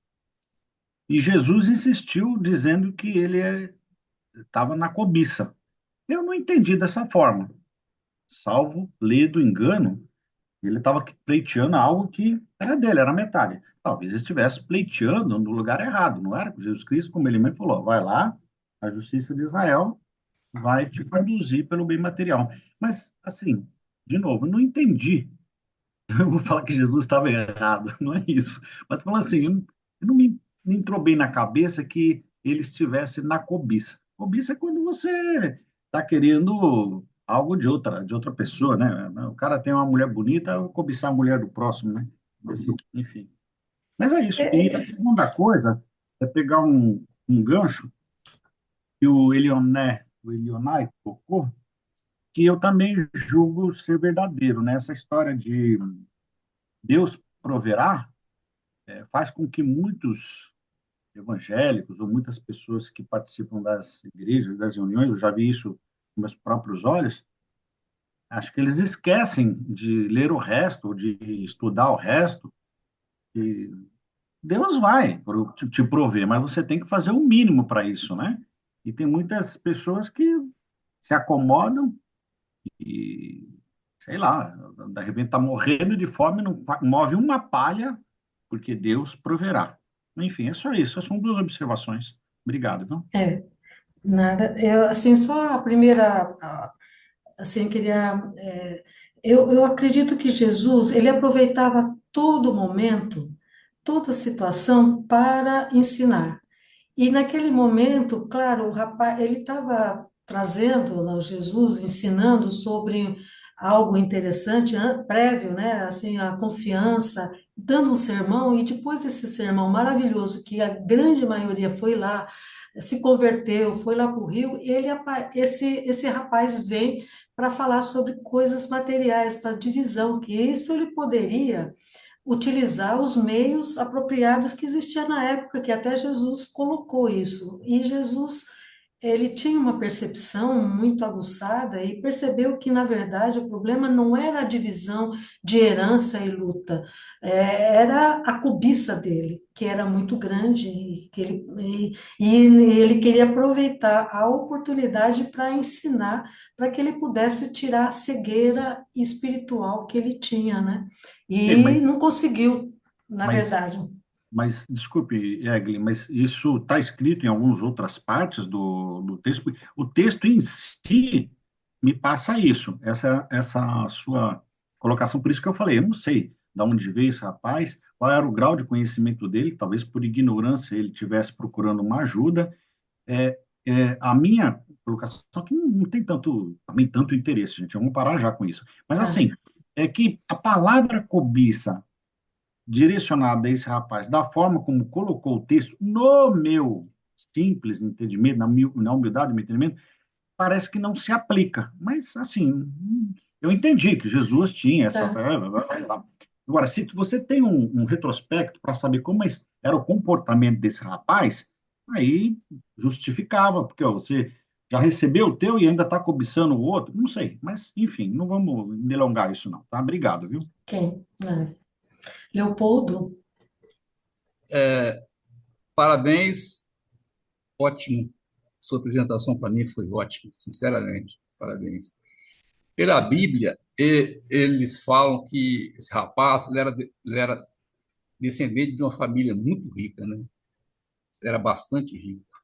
E Jesus insistiu dizendo que ele estava na cobiça. Eu não entendi dessa forma, salvo ler do engano. Ele estava pleiteando algo que era dele, era metade. Talvez estivesse pleiteando no lugar errado, não era? Jesus Cristo, como ele mesmo falou, vai lá, a justiça de Israel vai te conduzir pelo bem material. Mas, assim, de novo, eu não entendi. Eu vou falar que Jesus estava errado, não é isso. Mas tô falando assim, eu não me entrou bem na cabeça que ele estivesse na cobiça. Cobiça é quando você está querendo algo de outra pessoa, né? O cara tem uma mulher bonita, eu vou cobiçar a mulher do próximo, né? Enfim. Mas é isso. E a segunda coisa é pegar um gancho que o Elionai colocou, que eu também julgo ser verdadeiro, né? Essa história de Deus proverá faz com que muitos evangélicos ou muitas pessoas que participam das igrejas, das reuniões, eu já vi isso com meus próprios olhos, acho que eles esquecem de ler o resto, de estudar o resto, e Deus vai te prover, mas você tem que fazer o mínimo para isso, né? E tem muitas pessoas que se acomodam e, sei lá, de repente está morrendo de fome, não move uma palha, porque Deus proverá. Enfim, é só isso, são duas observações. Obrigado, viu? É, nada. Eu, assim, só a primeira, assim, queria, eu acredito que Jesus, ele aproveitava todo momento, toda situação para ensinar. E naquele momento, claro, o rapaz, ele estava trazendo, né, Jesus, ensinando sobre algo interessante, prévio, né? Assim, a confiança, dando um sermão, e depois desse sermão maravilhoso, que a grande maioria foi lá, se converteu, foi lá para o Rio, esse rapaz vem para falar sobre coisas materiais, para divisão, que isso ele poderia utilizar os meios apropriados que existiam na época, que até Jesus colocou isso. E Jesus, ele tinha uma percepção muito aguçada e percebeu que, na verdade, o problema não era a divisão de herança e luta, era a cobiça dele, que era muito grande e ele queria aproveitar a oportunidade para ensinar, para que ele pudesse tirar a cegueira espiritual que ele tinha, né? Ei, E não conseguiu, na mas, verdade. desculpe, Egli, mas isso está escrito em algumas outras partes do texto. O texto em si me passa isso, essa sua colocação. Por isso que eu falei, eu não sei de onde veio esse rapaz, qual era o grau de conhecimento dele, talvez por ignorância ele estivesse procurando uma ajuda. A minha colocação que não tem tanto, também tanto interesse, gente, vamos parar já com isso. Mas Tá, assim, é que a palavra cobiça direcionada a esse rapaz, da forma como colocou o texto, no meu simples entendimento, na humildade do meu entendimento, parece que não se aplica. Mas, assim, eu entendi que Jesus tinha essa. tá. Agora, se você tem um retrospecto para saber como era o comportamento desse rapaz, aí justificava, porque ó, você já recebeu o teu e ainda está cobiçando o outro, não sei, mas enfim, não vamos delongar isso não, tá? Obrigado, viu? Quem? Leopoldo? Parabéns, ótimo. Sua apresentação para mim foi ótima, sinceramente. Parabéns. Pela Bíblia, eles falam que esse rapaz ele era descendente de uma família muito rica, né? Ele era bastante rico,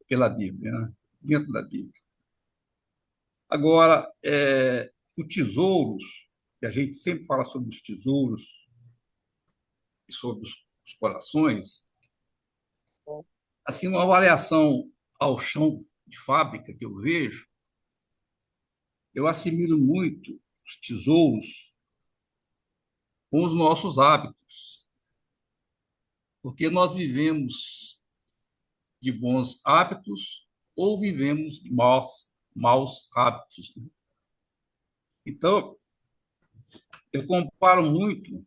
pela Bíblia, né? Dentro da Bíblia. Agora, os tesouros, que a gente sempre fala sobre os tesouros e sobre os corações, assim, uma avaliação ao chão de fábrica que eu vejo, eu assimilo muito os tesouros com os nossos hábitos, porque nós vivemos de bons hábitos ou vivemos de maus hábitos, né? Então, eu comparo muito,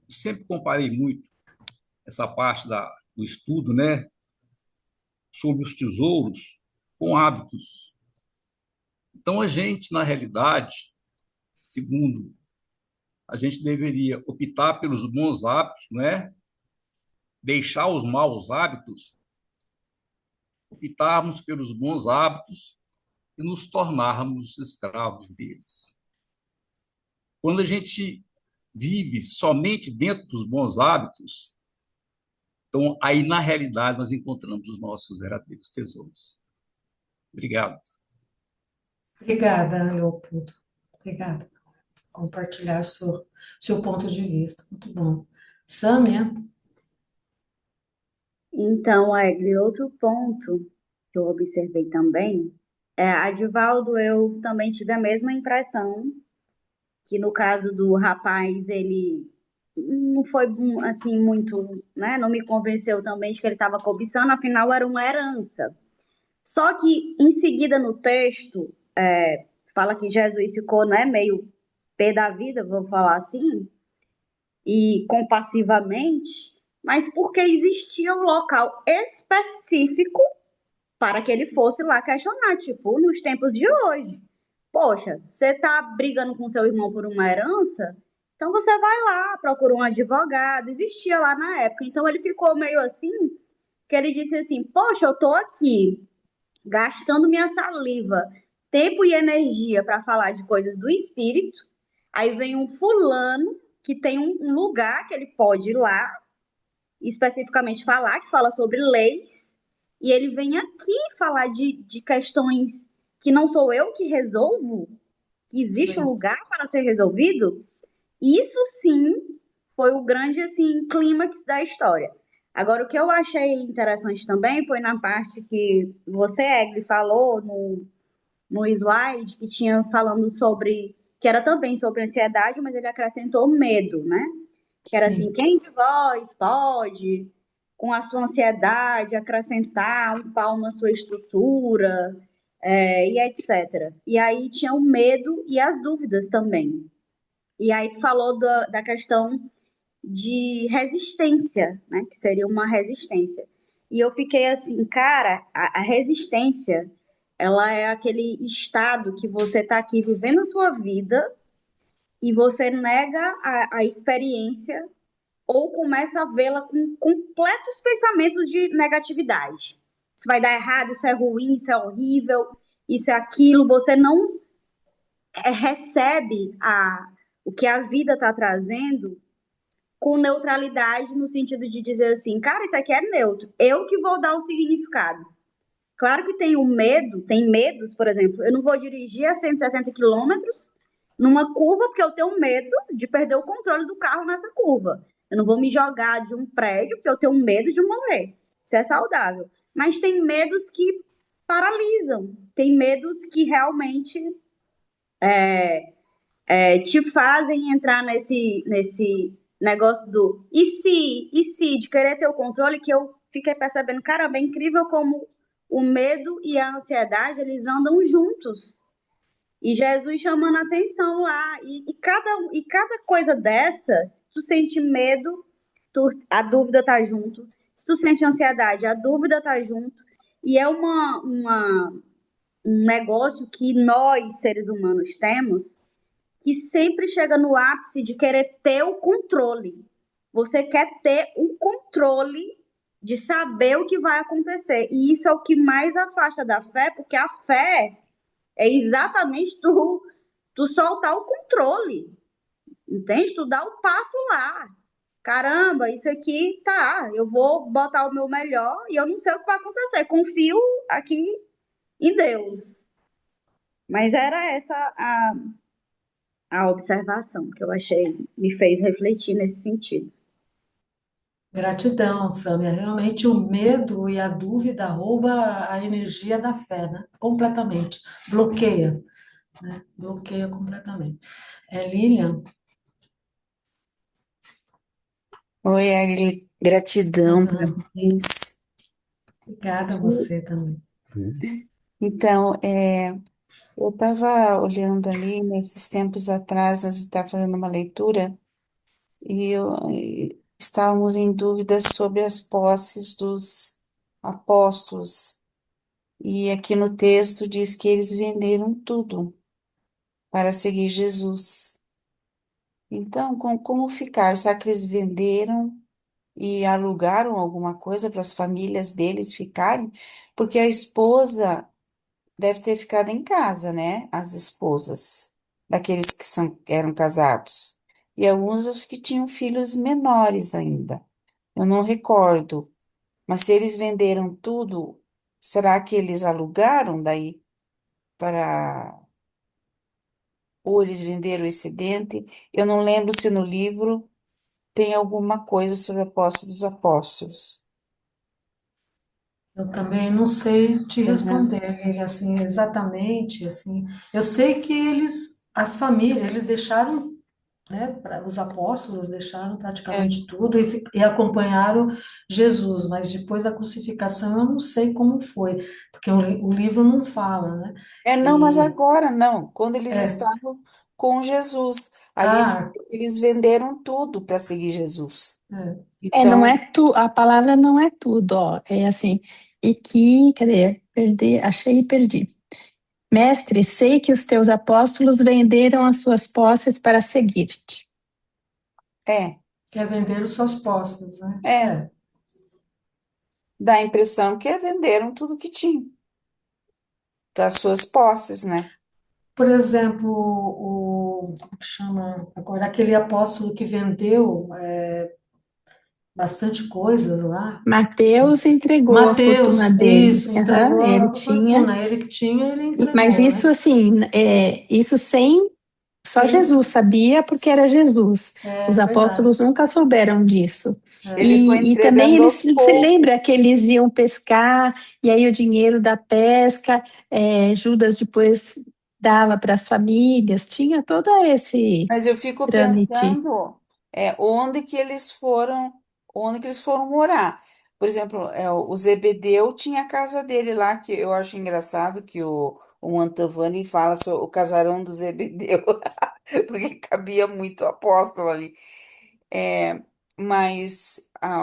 sempre comparei muito essa parte do estudo, né, sobre os tesouros com hábitos. Então, a gente, na realidade, segundo, a gente deveria optar pelos bons hábitos, né, deixar os maus hábitos, optarmos pelos bons hábitos e nos tornarmos escravos deles. Quando a gente vive somente dentro dos bons hábitos, então aí na realidade nós encontramos os nossos verdadeiros tesouros. Obrigado. Obrigada, Leopoldo. Obrigada por compartilhar seu ponto de vista. Muito bom. Sâmia? Então, outro ponto que eu observei também, a Divaldo, eu também tive a mesma impressão, que no caso do rapaz, ele não foi assim muito, né? Não me convenceu também de que ele estava cobiçando, afinal era uma herança. Só que em seguida no texto, fala que Jesus ficou, né, meio pé da vida, vou falar assim, e compassivamente, mas porque existia um local específico para que ele fosse lá questionar, tipo, nos tempos de hoje. Poxa, você tá brigando com seu irmão por uma herança, então você vai lá, procura um advogado, existia lá na época. Então ele ficou meio assim, que ele disse assim: "Poxa, eu tô aqui gastando minha saliva, tempo e energia para falar de coisas do espírito. Aí vem um fulano que tem um lugar que ele pode ir lá, especificamente falar, que fala sobre leis, e ele vem aqui falar de questões que não sou eu que resolvo, que Isso existe um aí. lugar para ser resolvido. Isso sim foi o grande assim clímax da história. Agora, o que eu achei interessante também foi na parte que você, Egli, falou no slide, que tinha falando sobre, que era também sobre ansiedade, mas ele acrescentou medo, né? Que era assim, Sim. quem de vós pode, com a sua ansiedade, acrescentar um pau na sua estrutura, e etc. E aí tinha o medo e as dúvidas também. E aí tu falou da questão de resistência, né? Que seria uma resistência. E eu fiquei assim, cara, a resistência, ela é aquele estado que você está aqui vivendo a sua vida e você nega a experiência ou começa a vê-la com completos pensamentos de negatividade. Isso vai dar errado, isso é ruim, isso é horrível, isso é aquilo. Você não recebe o que a vida está trazendo com neutralidade, no sentido de dizer assim, cara, isso aqui é neutro, eu que vou dar o significado. Claro que tem o medo, tem medos, por exemplo, eu não vou dirigir a 160 quilômetros numa curva porque eu tenho medo de perder o controle do carro nessa curva. Eu não vou me jogar de um prédio porque eu tenho medo de morrer. Isso é saudável. Mas tem medos que paralisam, tem medos que realmente te fazem entrar nesse negócio do e se, de querer ter o controle, que eu fiquei percebendo, caramba, é incrível como o medo e a ansiedade, eles andam juntos. E Jesus chamando a atenção lá. E cada coisa dessas, tu sente medo, a dúvida tá junto. Se tu sente ansiedade, a dúvida tá junto. E é um negócio que nós, seres humanos, temos, que sempre chega no ápice de querer ter o controle. Você quer ter o controle de saber o que vai acontecer. E isso é o que mais afasta da fé, porque a fé é exatamente tu soltar o controle. Entende? Tu dá o passo lá. Caramba, isso aqui tá. Eu vou botar o meu melhor e eu não sei o que vai acontecer. Confio aqui em Deus. Mas era essa a observação que eu achei, me fez refletir nesse sentido. Gratidão, Sâmia. Realmente o medo e a dúvida rouba a energia da fé, né? Completamente. Bloqueia, né? Bloqueia completamente. Lilian, Oi, Agli, gratidão, aham. parabéns. Obrigada a você também. Então, eu estava olhando ali, nesses tempos atrás, a gente estava fazendo uma leitura e estávamos em dúvida sobre as posses dos apóstolos. E aqui no texto diz que eles venderam tudo para seguir Jesus. Então, como ficar? Será que eles venderam e alugaram alguma coisa para as famílias deles ficarem? Porque a esposa deve ter ficado em casa, né? As esposas daqueles eram casados. E alguns os que tinham filhos menores ainda. Eu não recordo. Mas se eles venderam tudo, será que eles alugaram daí para. Ou eles venderam o excedente? Eu não lembro se no livro tem alguma coisa sobre o apóstolo dos apóstolos. Eu também não sei te Uhum. responder, Lilian, assim, exatamente, assim. Eu sei que as famílias, eles deixaram, né, os apóstolos deixaram É, praticamente tudo e acompanharam Jesus, mas depois da crucificação eu não sei como foi, porque o livro não fala, né? não, mas E agora não. Quando eles é, estavam com Jesus. Ali Ah, eles venderam tudo para seguir Jesus. é. Não Então, é tu, a palavra não é tudo, ó. É assim, e que, cadê? Perdi, achei e perdi. Mestre, sei que os teus apóstolos venderam as suas posses para seguir-te. é, Quer vender os suas posses, né? é, É. dá a impressão que venderam tudo que tinham, das suas posses, né? Por exemplo, como que chama agora, aquele apóstolo que vendeu bastante coisas lá. Mateus entregou a fortuna Mateus, dele. isso, Aham, entregou ele a tinha. fortuna. Ele que tinha, ele Mas entregou, isso né? assim, isso sem só Sem, Jesus sabia porque era Jesus. Os é verdade. apóstolos nunca souberam disso. Ele foi E também entregando eles aos se poucos. lembra que eles iam pescar e aí o dinheiro da pesca, Judas depois dava para as famílias. Tinha todo esse Mas eu fico trâmite. pensando, onde que eles foram morar. Por exemplo, o Zebedeu tinha a casa dele lá, que eu acho engraçado que o Mantovani fala sobre o casarão do Zebedeu, porque cabia muito apóstolo ali. É, mas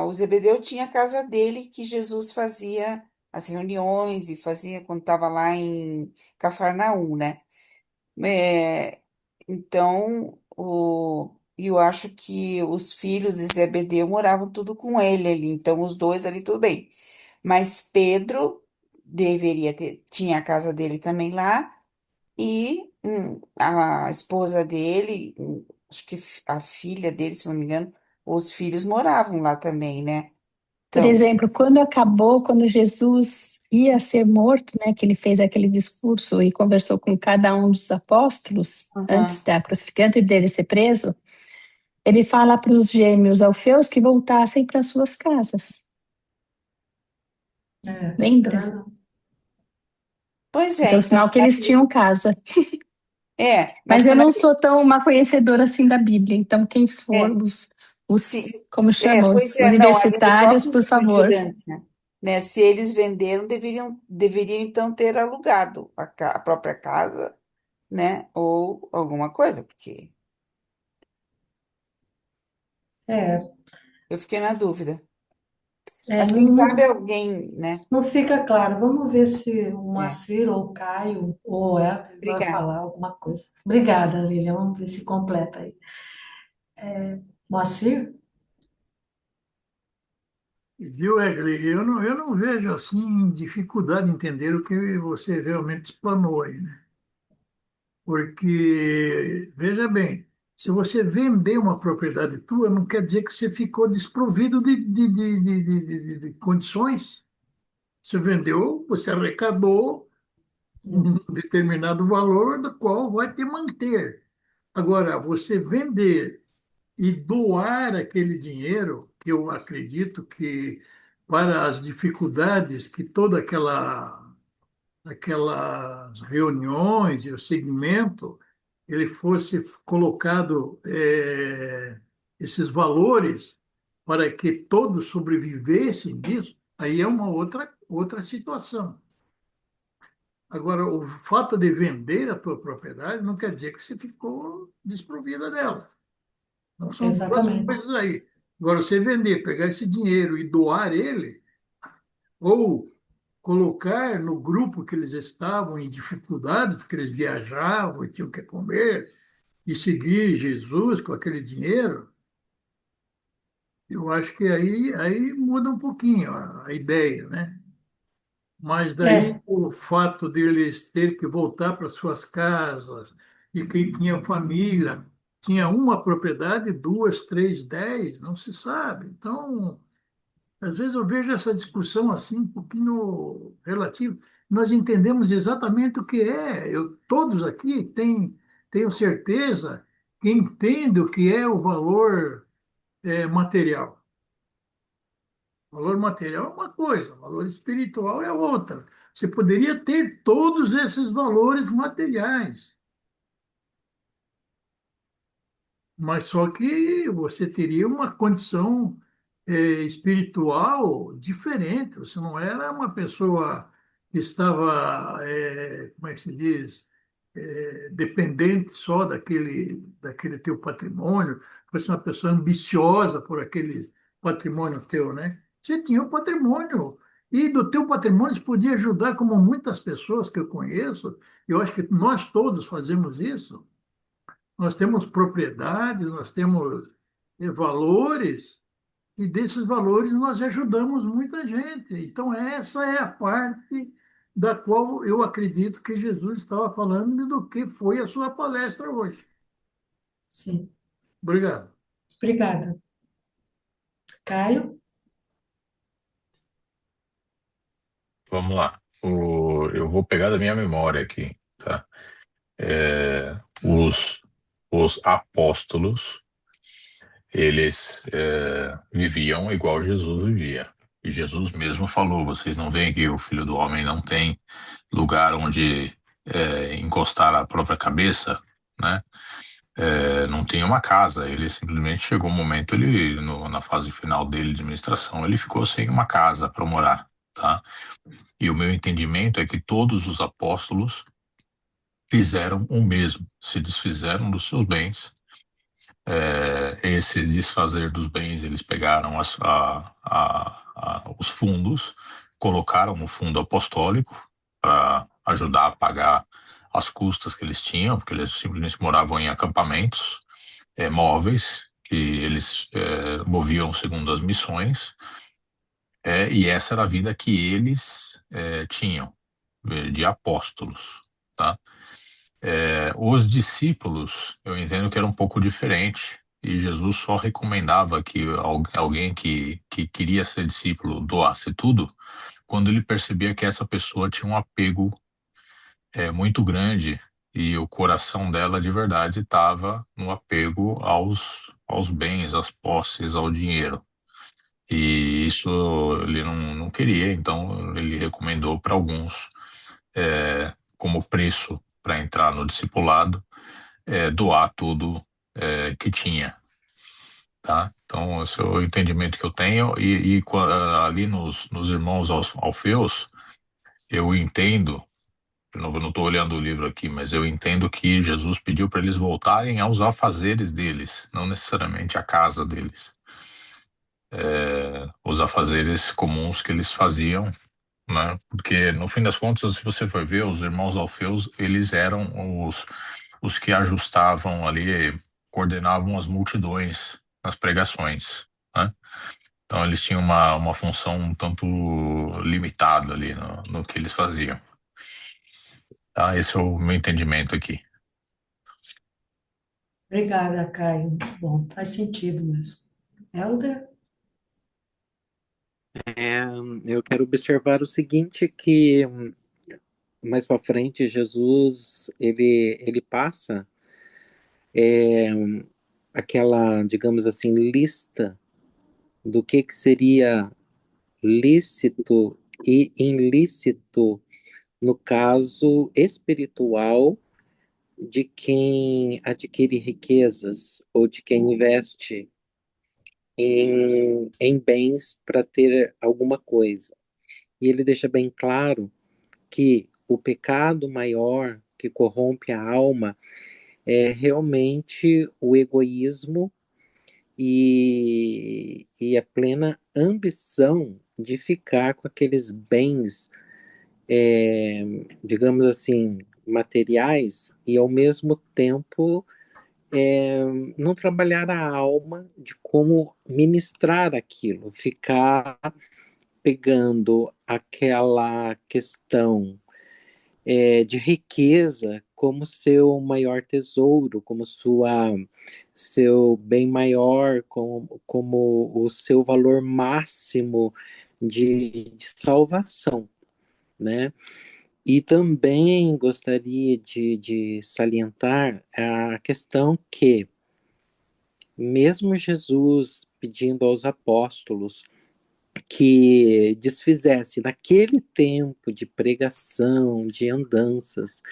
o Zebedeu tinha a casa dele que Jesus fazia as reuniões e fazia quando estava lá em Cafarnaum, né? É, então, eu acho que os filhos de Zebedeu moravam tudo com ele ali, então os dois ali tudo bem. Mas Pedro tinha a casa dele também lá, e a esposa dele, acho que a filha dele, se não me engano, os filhos moravam lá também, né? Por Então, exemplo, quando Jesus ia ser morto, né, que ele fez aquele discurso e conversou com cada um dos apóstolos antes aham, da crucificação e dele ser preso, ele fala para os gêmeos Alfeus que voltassem para suas casas. É, é Lembra? verdade. pois é, Então, então, sinal que eles tinham casa. mas Mas eu como é não que, sou tão uma conhecedora assim da Bíblia. Então, quem for é, se, como chama, pois os é, não, ali no universitários, próprio por favor. refrigerante, né? Se eles venderam, deveriam então ter alugado a própria casa, né? Ou alguma coisa, porque É, eu fiquei na dúvida. é, Mas não, quem sabe não, alguém, né? não fica claro. Vamos ver se o É, Moacir ou o Caio ou o Helder vai obrigada. falar alguma coisa. Obrigada, Lilian. Vamos ver se completa aí. Moacir? Viu, Egli? Eu não vejo assim dificuldade em entender o que você realmente explanou aí, né? Porque, veja bem, se você vender uma propriedade tua, não quer dizer que você ficou desprovido de condições. Você vendeu, você arrecadou um determinado valor, do qual vai te manter. Agora, você vender e doar aquele dinheiro, que eu acredito que para as dificuldades que toda aquelas reuniões e o segmento ele fosse colocado esses valores para que todos sobrevivessem disso, aí é uma outra situação. Agora, o fato de vender a tua propriedade não quer dizer que você ficou desprovida dela. Então, são duas Exatamente. coisas aí. Agora, você vender, pegar esse dinheiro e doar ele, ou colocar no grupo que eles estavam em dificuldade, porque eles viajavam e tinham que comer, e seguir Jesus com aquele dinheiro, eu acho que aí muda um pouquinho a ideia, né? Mas daí É, o fato deles ter que voltar para suas casas, e quem tinha família, tinha uma propriedade, duas, três, dez, não se sabe. Então, às vezes eu vejo essa discussão assim um pouquinho relativa. Nós entendemos exatamente o que é. Todos aqui tenho certeza que entendem o que é o valor material. O valor material é uma coisa, o valor espiritual é outra. Você poderia ter todos esses valores materiais, mas só que você teria uma condição espiritual diferente. Você não era uma pessoa que estava, como é que se diz? dependente só daquele teu patrimônio, fosse uma pessoa ambiciosa por aquele patrimônio teu, né? Você tinha um patrimônio, e do teu patrimônio você podia ajudar, como muitas pessoas que eu conheço, eu acho que nós todos fazemos isso. Nós temos propriedades, nós temos valores, e desses valores nós ajudamos muita gente. Então, essa é a parte da qual eu acredito que Jesus estava falando e do que foi a sua palestra hoje. Sim. Obrigado. Obrigada. Caio? Vamos lá. Eu vou pegar da minha memória aqui, tá? É, os apóstolos, eles viviam igual Jesus vivia. E Jesus mesmo falou: vocês não veem que o Filho do Homem não tem lugar onde encostar a própria cabeça, né? Não tem uma casa. Ele simplesmente chegou um momento, na fase final dele de administração, ele ficou sem uma casa para morar, tá? E o meu entendimento é que todos os apóstolos fizeram o mesmo, se desfizeram dos seus bens. Esse desfazer dos bens, eles pegaram os fundos, colocaram no fundo apostólico para ajudar a pagar as custas que eles tinham, porque eles simplesmente moravam em acampamentos móveis, que eles moviam segundo as missões, e essa era a vida que eles tinham, de apóstolos, tá? Os discípulos, eu entendo que era um pouco diferente, e Jesus só recomendava que alguém que queria ser discípulo doasse tudo, quando ele percebia que essa pessoa tinha um apego muito grande, e o coração dela de verdade estava no apego aos bens, às posses, ao dinheiro. E isso ele não queria, então ele recomendou para alguns, como preço para entrar no discipulado, doar tudo que tinha, tá? Então, esse é o entendimento que eu tenho. Ali nos irmãos Alfeus, eu entendo, de novo, eu não estou olhando o livro aqui, mas eu entendo que Jesus pediu para eles voltarem aos afazeres deles, não necessariamente à casa deles. Os afazeres comuns que eles faziam, né? Porque, no fim das contas, se você for ver, os irmãos Alfeus, eles eram os que ajustavam ali, coordenavam as multidões nas pregações, né? Então, eles tinham uma função um tanto limitada ali no que eles faziam. Tá? Esse é o meu entendimento aqui. Obrigada, Caio. Bom, faz sentido mesmo. Helder? É, eu quero observar o seguinte, que mais para frente Jesus ele passa aquela, digamos assim, lista do que seria lícito e ilícito no caso espiritual de quem adquire riquezas ou de quem investe em bens para ter alguma coisa. E ele deixa bem claro que o pecado maior que corrompe a alma é realmente o egoísmo e a plena ambição de ficar com aqueles bens, digamos assim, materiais, e ao mesmo tempo não trabalhar a alma de como ministrar aquilo, ficar pegando aquela questão de riqueza como seu maior tesouro, como seu bem maior, como o seu valor máximo de salvação, né? E também gostaria de salientar a questão que, mesmo Jesus pedindo aos apóstolos que desfizesse naquele tempo de pregação, de andanças,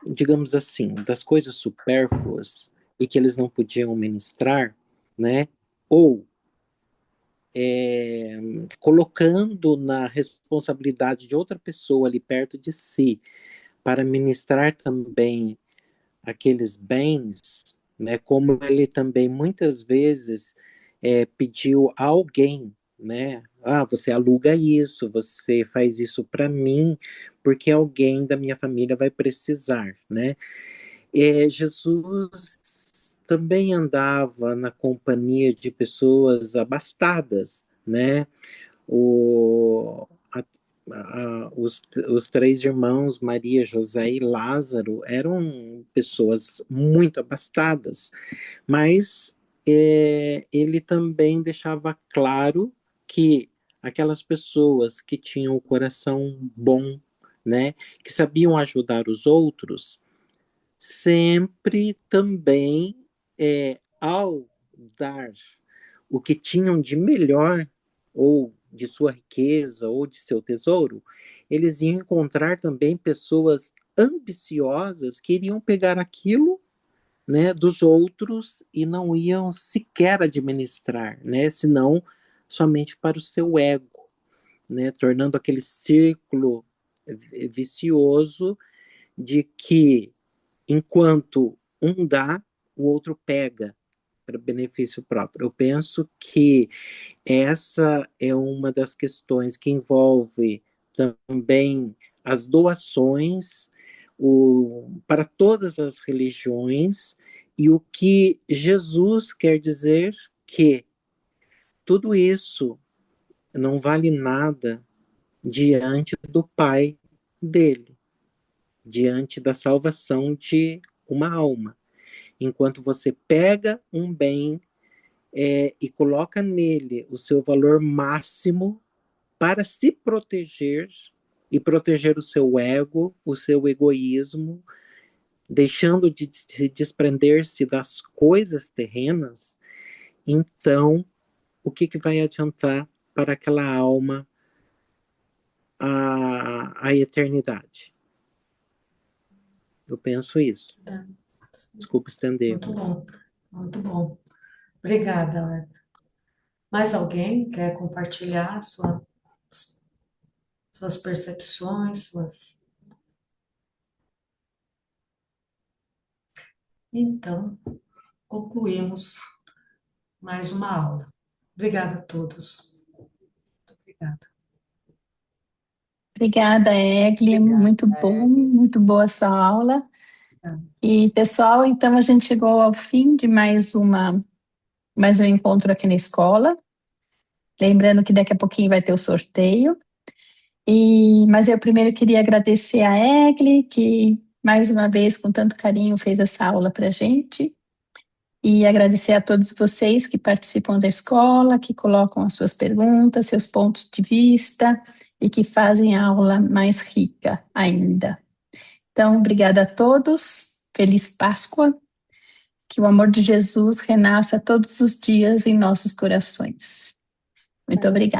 digamos assim, das coisas supérfluas e que eles não podiam ministrar, né? Ou colocando na responsabilidade de outra pessoa ali perto de si para ministrar também aqueles bens, né, como ele também muitas vezes pediu a alguém, né, você aluga isso, você faz isso para mim, porque alguém da minha família vai precisar, né. Jesus também andava na companhia de pessoas abastadas, né, os três irmãos, Maria, José e Lázaro, eram pessoas muito abastadas, mas ele também deixava claro que aquelas pessoas que tinham o coração bom, né, que sabiam ajudar os outros, sempre também, ao dar o que tinham de melhor, ou de sua riqueza, ou de seu tesouro, eles iam encontrar também pessoas ambiciosas que iriam pegar aquilo, né, dos outros e não iam sequer administrar, né, senão somente para o seu ego, né, tornando aquele círculo vicioso de que enquanto um dá, o outro pega para benefício próprio. Eu penso que essa é uma das questões que envolve também as doações para todas as religiões, e o que Jesus quer dizer que tudo isso não vale nada diante do Pai dele, diante da salvação de uma alma. Enquanto você pega um bem e coloca nele o seu valor máximo para se proteger e proteger o seu ego, o seu egoísmo, deixando de se desprender-se das coisas terrenas, então o que vai adiantar para aquela alma a eternidade? Eu penso isso. Desculpa estender. Muito bom, muito bom. Obrigada, Ana. Mais alguém quer compartilhar suas percepções, suas... Então, concluímos mais uma aula. Obrigada a todos. Obrigada. Obrigada, Egli, muito bom, muito boa a sua aula. E, pessoal, então a gente chegou ao fim de mais um encontro aqui na escola. Lembrando que daqui a pouquinho vai ter o sorteio. Mas eu primeiro queria agradecer a Egli, que mais uma vez, com tanto carinho, fez essa aula para a gente. E agradecer a todos vocês que participam da escola, que colocam as suas perguntas, seus pontos de vista e que fazem a aula mais rica ainda. Então, obrigada a todos, feliz Páscoa, que o amor de Jesus renasça todos os dias em nossos corações. Muito obrigada.